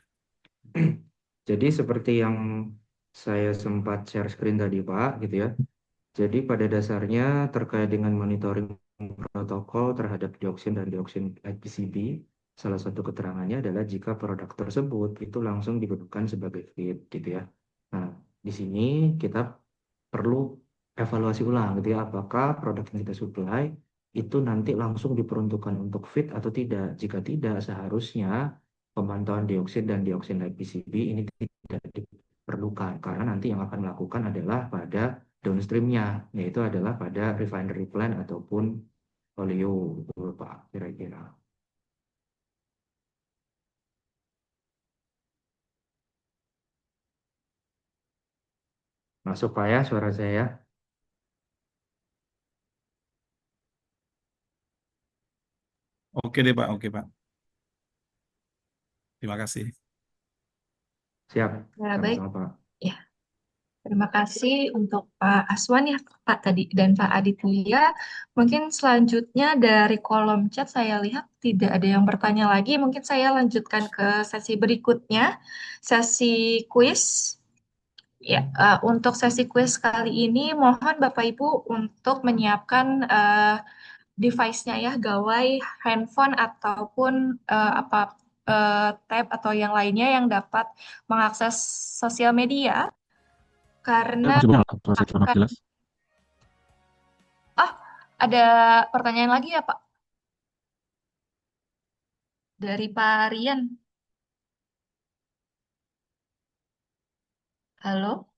Jadi seperti yang saya sempat share screen tadi Pak, gitu ya. Jadi pada dasarnya terkait dengan monitoring protokol terhadap dioksin dan dioksin PCB, salah satu keterangannya adalah jika produk tersebut itu langsung digunakan sebagai feed, gitu ya. Nah, di sini kita perlu evaluasi ulang, gitu ya, apakah produk yang kita supply itu nanti langsung diperuntukkan untuk feed atau tidak. Jika tidak, seharusnya pemantauan dioksid dan dioksin PCB ini tidak diperlukan, karena nanti yang akan melakukan adalah pada downstreamnya, yaitu adalah pada refinery plant ataupun oleo, gitu Pak, kira-kira. Masuk Pak ya, suara saya. Oke deh Pak, oke Pak. Terima kasih. Siap, Ya, baik. sama-sama Pak. Ya, terima kasih untuk Pak Aswan ya, Pak tadi dan Pak Aditya. Mungkin selanjutnya dari kolom chat saya lihat tidak ada yang bertanya lagi. Mungkin saya lanjutkan ke sesi berikutnya, sesi kuis. Ya, untuk sesi kuis kali ini mohon Bapak Ibu untuk menyiapkan device-nya ya, gawai, handphone ataupun apa tab atau yang lainnya yang dapat mengakses sosial media karena Masih banyak suara saya sangat akan jelas. ah ada pertanyaan lagi ya Pak dari Pak Rian. Halo,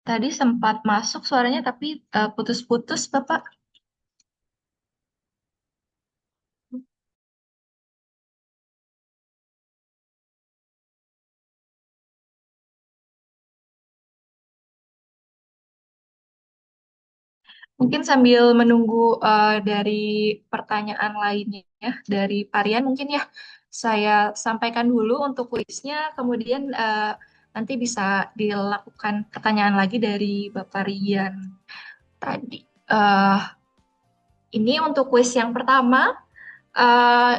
tadi sempat masuk suaranya tapi putus-putus Bapak. Mungkin sambil menunggu dari pertanyaan lainnya ya, dari Parian mungkin ya saya sampaikan dulu untuk kuisnya, kemudian nanti bisa dilakukan pertanyaan lagi dari Bapak Rian tadi. Eh, ini untuk kuis yang pertama. eh,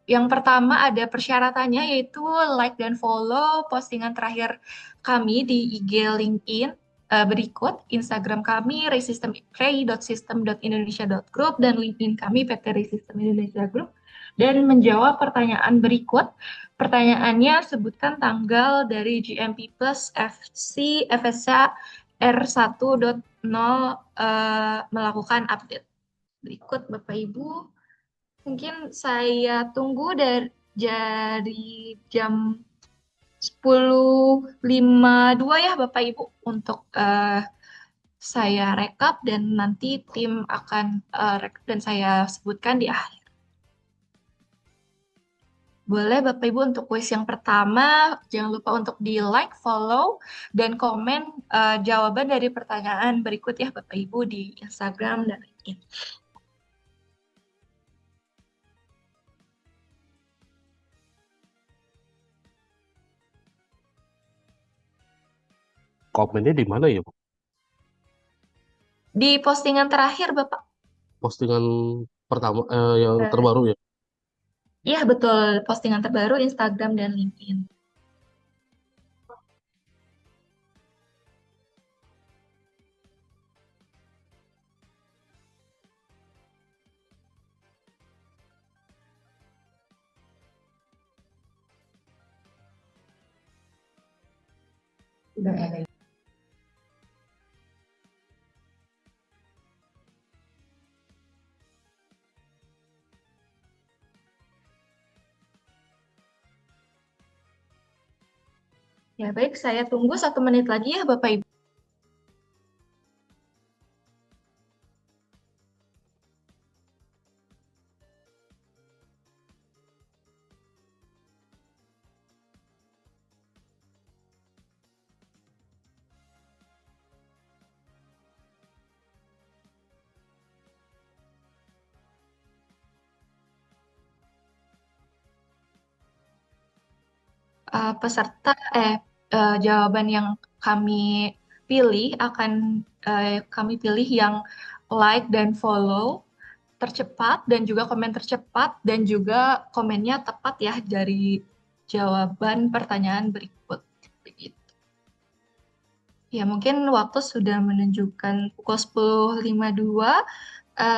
yang pertama ada persyaratannya yaitu like dan follow postingan terakhir kami di IG LinkedIn berikut Instagram kami ray.system.indonesia.group dan LinkedIn kami PT Ray System Indonesia Group dan menjawab pertanyaan berikut. Pertanyaannya sebutkan tanggal dari GMP Plus FC FSA R1.0 melakukan update. Berikut Bapak Ibu. Mungkin saya tunggu dari jam 10.52 ya Bapak Ibu untuk saya rekap dan nanti tim akan rekap dan saya sebutkan di akhir. Boleh Bapak Ibu untuk kuis yang pertama, jangan lupa untuk di like, follow, dan komen jawaban dari pertanyaan berikut ya Bapak Ibu di Instagram dan LinkedIn. Komennya di mana ya, Bu? Di postingan terakhir Bapak. Postingan pertama yang Eh, terbaru ya. Iya betul, postingan terbaru Instagram dan LinkedIn. Udah ada. Ya baik, saya tunggu 1 menit lagi ya Bapak Ibu. peserta jawaban yang kami pilih akan kami pilih yang like dan follow tercepat dan juga komen tercepat dan juga komennya tepat ya dari jawaban pertanyaan berikut. Begitu. Ya, mungkin waktu sudah menunjukkan pukul 10.52.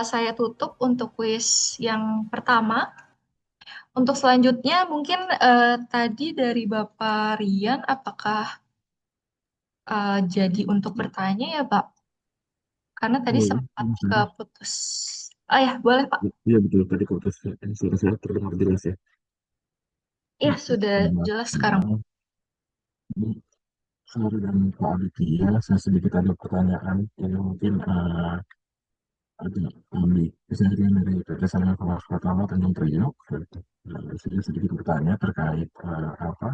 Saya tutup untuk kuis yang pertama. Untuk selanjutnya mungkin tadi dari Bapak Rian, apakah jadi untuk bertanya ya, Pak? Karena tadi Oh, sempat iya, sudah. keputus. Oh ya, boleh, Pak. Iya betul tadi kok suara saya terdengar jelas ya. Iya, sudah jelas sekarang. Saya dan Pak Aditya, saya sedikit ada pertanyaan yang mungkin agak kami keseharian dari kerjasama kelas pertama Tanjung Priok. Saya sedikit bertanya terkait apa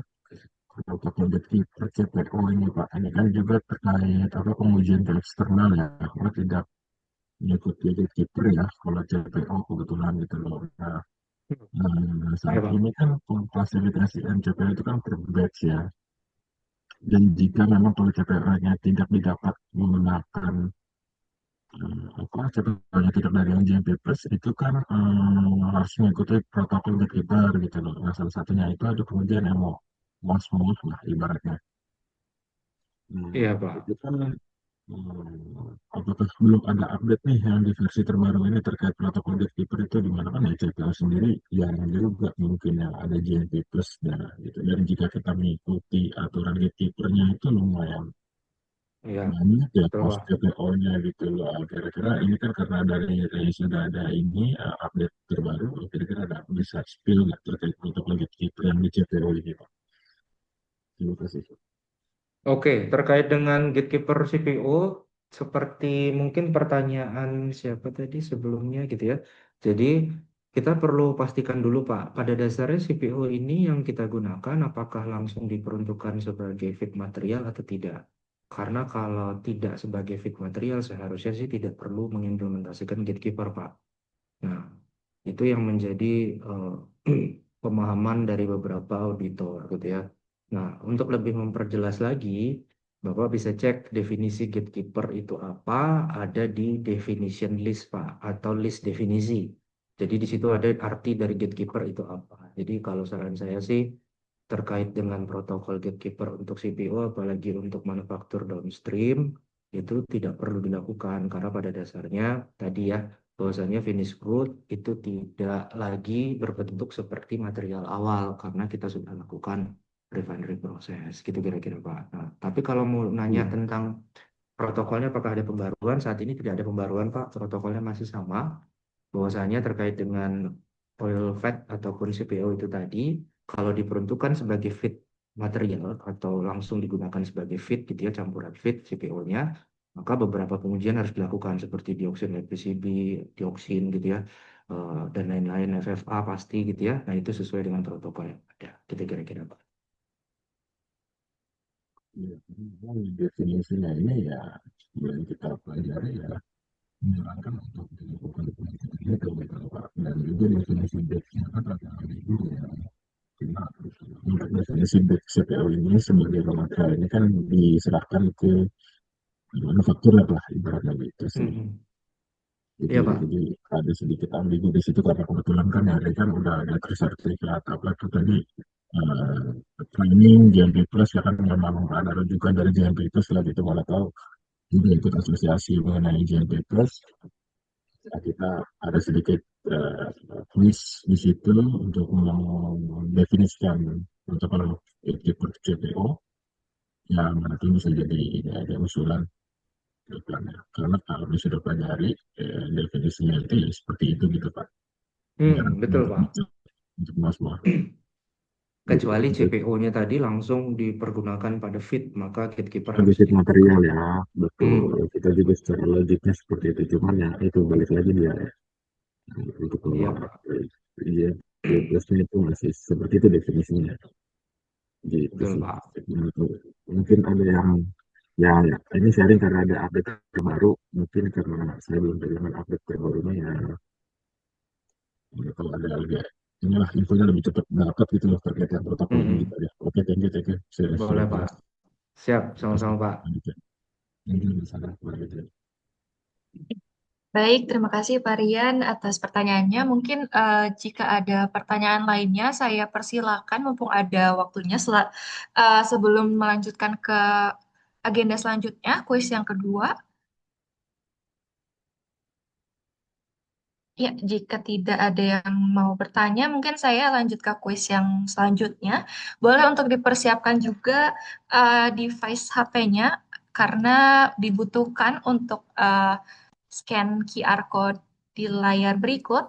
protokol gatekeeper CPO ini Pak. Ini kan juga terkait apa pengujian ke eksternal ya. Kalau tidak mengikuti gatekeeper ya, kalau CPO kebetulan gitu loh. Nah, Ya saat Pak. ini kan klasifikasi MCPO itu kan per batch ya. Dan jika memang kalau CPO-nya tidak didapat menggunakan apa CPO-nya tidak dari yang GMP Plus itu kan harus mengikuti protokol gatekeeper gitu loh. Nah, salah satunya itu ada pengujian emo MOS lah ibaratnya. Iya Hmm, Pak. itu kan apakah belum ada update nih yang di versi terbaru ini terkait protokol gatekeeper itu di mana kan ya CPO sendiri yang juga mungkin yang ada GMP Plus gitu. Dan jika kita mengikuti aturan gatekeepernya itu lumayan Iya, banyak ya betul pos Pak. TPO-nya gitu loh. Kira-kira ini kan karena dari sudah ada ini update terbaru, kira-kira ada bisa spill nggak terkait protokol gatekeeper yang di CPO ini Pak? Terima kasih. Oke, terkait dengan gatekeeper CPO, seperti mungkin pertanyaan siapa tadi sebelumnya gitu ya. Jadi kita perlu pastikan dulu Pak, pada dasarnya CPO ini yang kita gunakan apakah langsung diperuntukkan sebagai fit material atau tidak. Karena kalau tidak sebagai fit material seharusnya sih tidak perlu mengimplementasikan gatekeeper Pak. Nah, itu yang menjadi pemahaman dari beberapa auditor gitu ya. Nah, untuk lebih memperjelas lagi, Bapak bisa cek definisi gatekeeper itu apa, ada di definition list Pak, atau list definisi. Jadi di situ ada arti dari gatekeeper itu apa. Jadi kalau saran saya sih terkait dengan protokol gatekeeper untuk CPO, apalagi untuk manufaktur downstream, itu tidak perlu dilakukan karena pada dasarnya tadi ya bahwasanya finished good itu tidak lagi berbentuk seperti material awal karena kita sudah lakukan refinery proses gitu kira-kira Pak. Nah, tapi kalau mau nanya Iya. tentang protokolnya apakah ada pembaruan, saat ini tidak ada pembaruan Pak, protokolnya masih sama. Bahwasanya terkait dengan oil fat ataupun CPO itu tadi, kalau diperuntukkan sebagai feed material atau langsung digunakan sebagai feed gitu ya, campuran feed CPO-nya, maka beberapa pengujian harus dilakukan seperti dioksin FPCB, dioksin gitu ya, dan lain-lain FFA pasti gitu ya. Nah itu sesuai dengan protokol yang ada. Kita kira-kira Pak. Iya, memang definisinya ini ya yang kita pelajari ya menyarankan untuk dilakukan penelitian itu gitu loh Pak. Dan juga definisi batch-nya kan ada itu ya. Cuma untuk definisi batch CPO ini sebagai raw material ini kan diserahkan ke manufakturer lah ibaratnya gitu sih. Mhm. Jadi, Iya Pak. jadi ada sedikit ambigu di situ karena kebetulan kan ya kan udah ada sertifikat apa tuh tadi eh, training GMP Plus ya kan memang ada rujukan dari GMP Plus lah gitu malah tahu juga ikut asosiasi mengenai GMP Plus ya kita ada sedikit eh, quiz di situ untuk mendefinisikan protokol CPO yang nanti bisa jadi ada usulan ke depannya. Karena kalau sudah pelajari definisinya itu ya seperti itu gitu Pak. Betul Untuk Pak. untuk Mas Wah. Gitu Kecuali untuk CPO-nya tadi langsung dipergunakan pada feed, maka gatekeeper harus sebagai material dilakukan. ya, betul. Hmm, Kita juga secara logiknya seperti itu. Cuman ya itu balik lagi dia ya. Untuk iya Pak. iya, plusnya itu masih seperti itu definisinya. Gitu Betul sih. Pak. Mungkin ada yang ya, ya, ini sharing karena ada update terbaru. Mungkin karena saya belum terima update terbarunya ya. Kalau ada inilah infonya lebih cepat dapat gitu loh terkait yang protokol ini gitu ya. Oke, thank you, thank you. Sudah Boleh, Pak. jelas. Siap, Terus sama-sama, Pak. lanjut. Mungkin bersama gitu. Baik, terima kasih Pak Rian atas pertanyaannya. Mungkin jika ada pertanyaan lainnya, saya persilakan mumpung ada waktunya sebelum melanjutkan ke agenda selanjutnya, kuis yang kedua. Ya, jika tidak ada yang mau bertanya, mungkin saya lanjut ke kuis yang selanjutnya. Boleh untuk dipersiapkan juga device HP-nya karena dibutuhkan untuk scan QR code di layar berikut.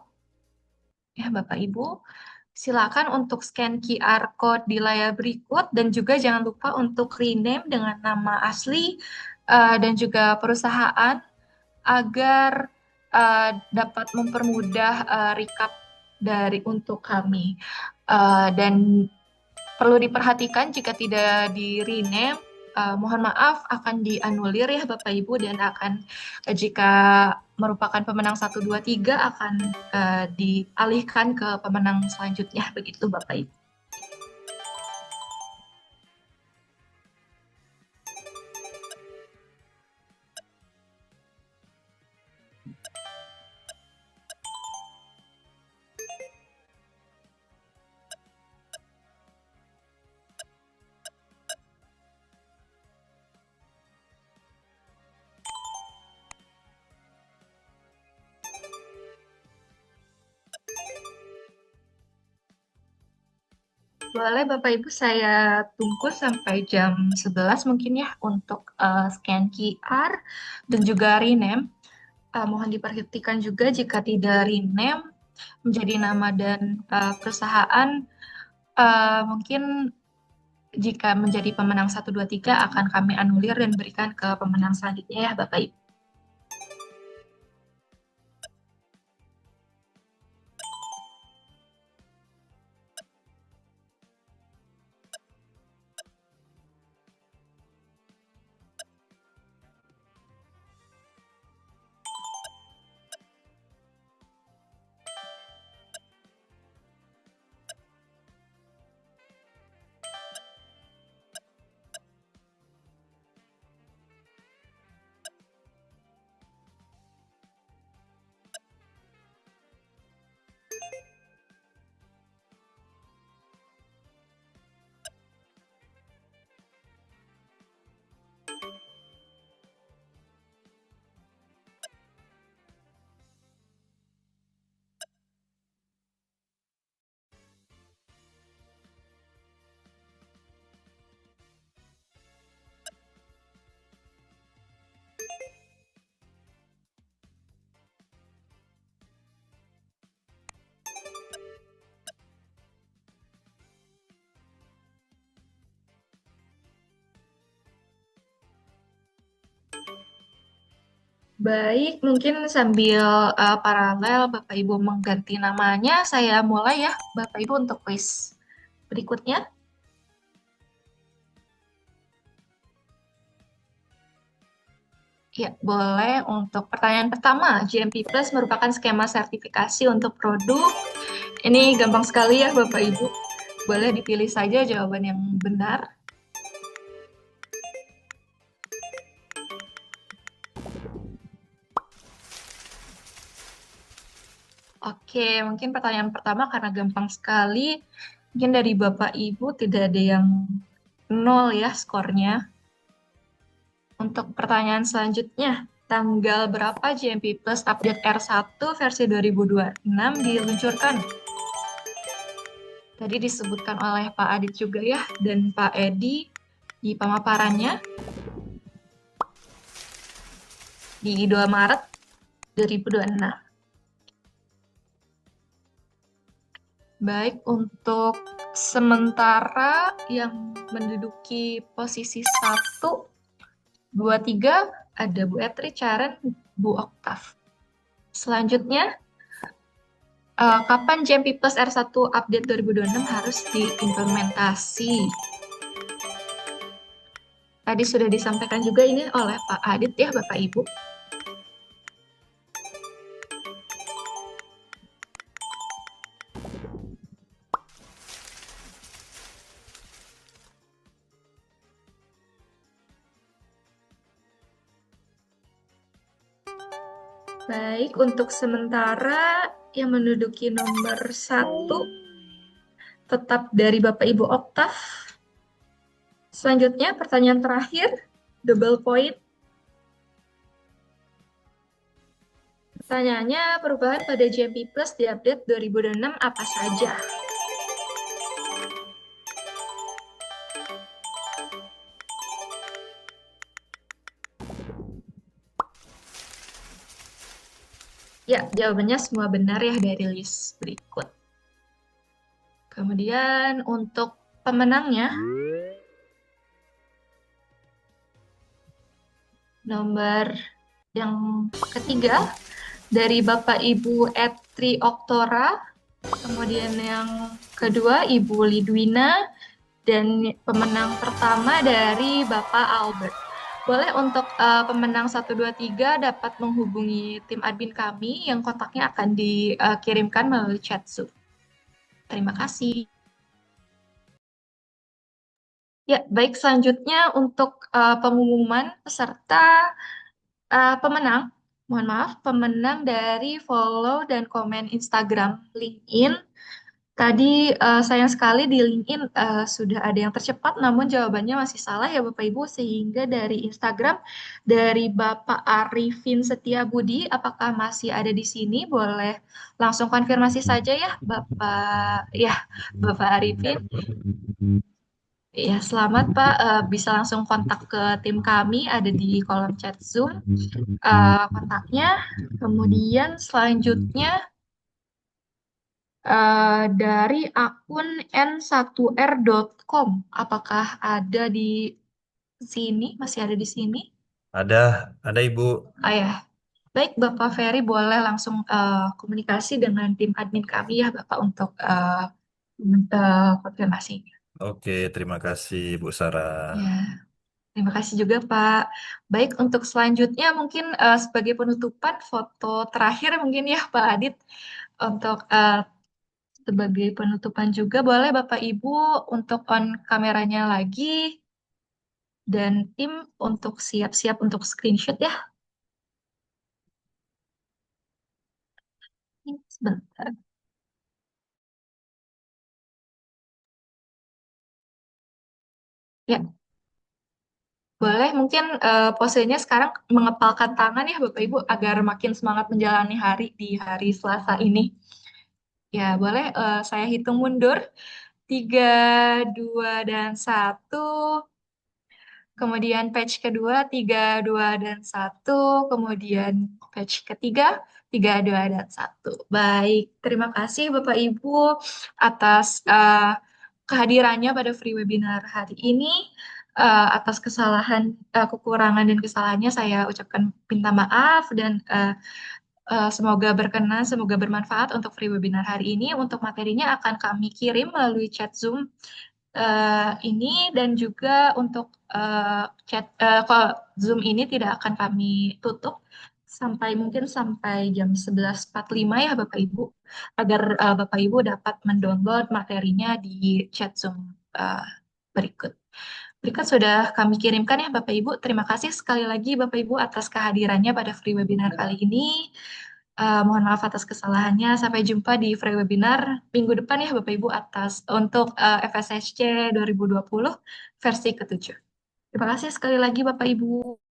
Ya, Bapak Ibu, silakan untuk scan QR code di layar berikut dan juga jangan lupa untuk rename dengan nama asli dan juga perusahaan agar dapat mempermudah recap dari untuk kami. Dan perlu diperhatikan jika tidak di rename, mohon maaf akan dianulir ya Bapak Ibu dan akan jika merupakan pemenang 1, 2, 3 akan dialihkan ke pemenang selanjutnya begitu Bapak Ibu. Boleh Bapak Ibu saya tunggu sampai jam 11 mungkin ya untuk scan QR dan juga rename. Mohon diperhatikan juga jika tidak rename menjadi nama dan perusahaan, mungkin jika menjadi pemenang 1, 2, 3 akan kami anulir dan berikan ke pemenang selanjutnya ya Bapak Ibu. Baik, mungkin sambil paralel Bapak Ibu mengganti namanya, saya mulai ya Bapak Ibu untuk quiz berikutnya. Ya, boleh. Untuk pertanyaan pertama, GMP Plus merupakan skema sertifikasi untuk produk. Ini gampang sekali ya Bapak Ibu. Boleh dipilih saja jawaban yang benar. Oke, mungkin pertanyaan pertama karena gampang sekali. Mungkin dari Bapak Ibu tidak ada yang 0 ya skornya. Untuk pertanyaan selanjutnya, tanggal berapa GMP Plus update R1 versi 2026 diluncurkan? Tadi disebutkan oleh Pak Adit juga ya, dan Pak Edi di pemaparannya. Di 2 Maret 2026. Baik, untuk sementara yang menduduki posisi 1, 2, 3 ada Bu Etri, Caren, Bu Oktav. Selanjutnya, kapan GMP Plus R1 update 2026 harus diimplementasi? Tadi sudah disampaikan juga ini oleh Pak Adit ya Bapak Ibu. Baik, untuk sementara yang menduduki nomor 1 tetap dari Bapak Ibu Oktaf. Selanjutnya pertanyaan terakhir, double point. Pertanyaannya, perubahan pada GMP Plus di update 2006 apa saja? Ya, jawabannya semua benar ya dari list berikut. Kemudian untuk pemenangnya, nomor yang ketiga dari Bapak Ibu Etri Oktora, kemudian yang kedua Ibu Lidwina, dan pemenang pertama dari Bapak Albert. Boleh untuk pemenang 1, 2, 3 dapat menghubungi tim admin kami yang kontaknya akan dikirimkan melalui chat Zoom. Terima kasih. Ya, baik, selanjutnya untuk pengumuman peserta pemenang. Mohon maaf, pemenang dari follow dan komen Instagram LinkedIn. Tadi sayang sekali di LinkedIn sudah ada yang tercepat, namun jawabannya masih salah ya Bapak Ibu, sehingga dari Instagram dari Bapak Arifin Setiabudi, apakah masih ada di sini? Boleh langsung konfirmasi saja ya Bapak Arifin. Ya, selamat Pak. Bisa langsung kontak ke tim kami, ada di kolom chat Zoom kontaknya. Kemudian selanjutnya dari akun n1r.com. Apakah ada di sini? Masih ada di sini? Ada Ibu. Ya. Baik, Bapak Ferry boleh langsung komunikasi dengan tim admin kami ya Bapak untuk konfirmasinya. Oke, terima kasih Bu Sarah. Ya, terima kasih juga Pak. Baik, untuk selanjutnya mungkin sebagai penutupan foto terakhir mungkin ya Pak Adit untuk sebagai penutupan juga boleh Bapak Ibu untuk on kameranya lagi dan tim untuk siap-siap untuk screenshot ya. Ini sebentar. Ya, boleh mungkin posenya sekarang mengepalkan tangan ya Bapak Ibu agar makin semangat menjalani hari di hari Selasa ini. Ya, boleh saya hitung mundur. 3, 2, dan 1. Kemudian patch kedua, 3, 2, dan 1. Kemudian patch ketiga, 3, 2, dan 1. Baik, terima kasih Bapak Ibu atas kehadirannya pada free webinar hari ini. Atas kekurangan dan kesalahannya saya ucapkan minta maaf dan semoga berkenan, semoga bermanfaat untuk free webinar hari ini. Untuk materinya akan kami kirim melalui chat Zoom ini dan juga untuk call Zoom ini tidak akan kami tutup mungkin sampai jam 11.45 ya Bapak Ibu agar Bapak Ibu dapat mendownload materinya di chat Zoom berikut. Berikut sudah kami kirimkan ya Bapak Ibu. Terima kasih sekali lagi Bapak Ibu atas kehadirannya pada free webinar kali ini. Mohon maaf atas kesalahannya. Sampai jumpa di free webinar minggu depan ya Bapak Ibu untuk FSSC 2020 versi ke-7. Terima kasih sekali lagi Bapak Ibu.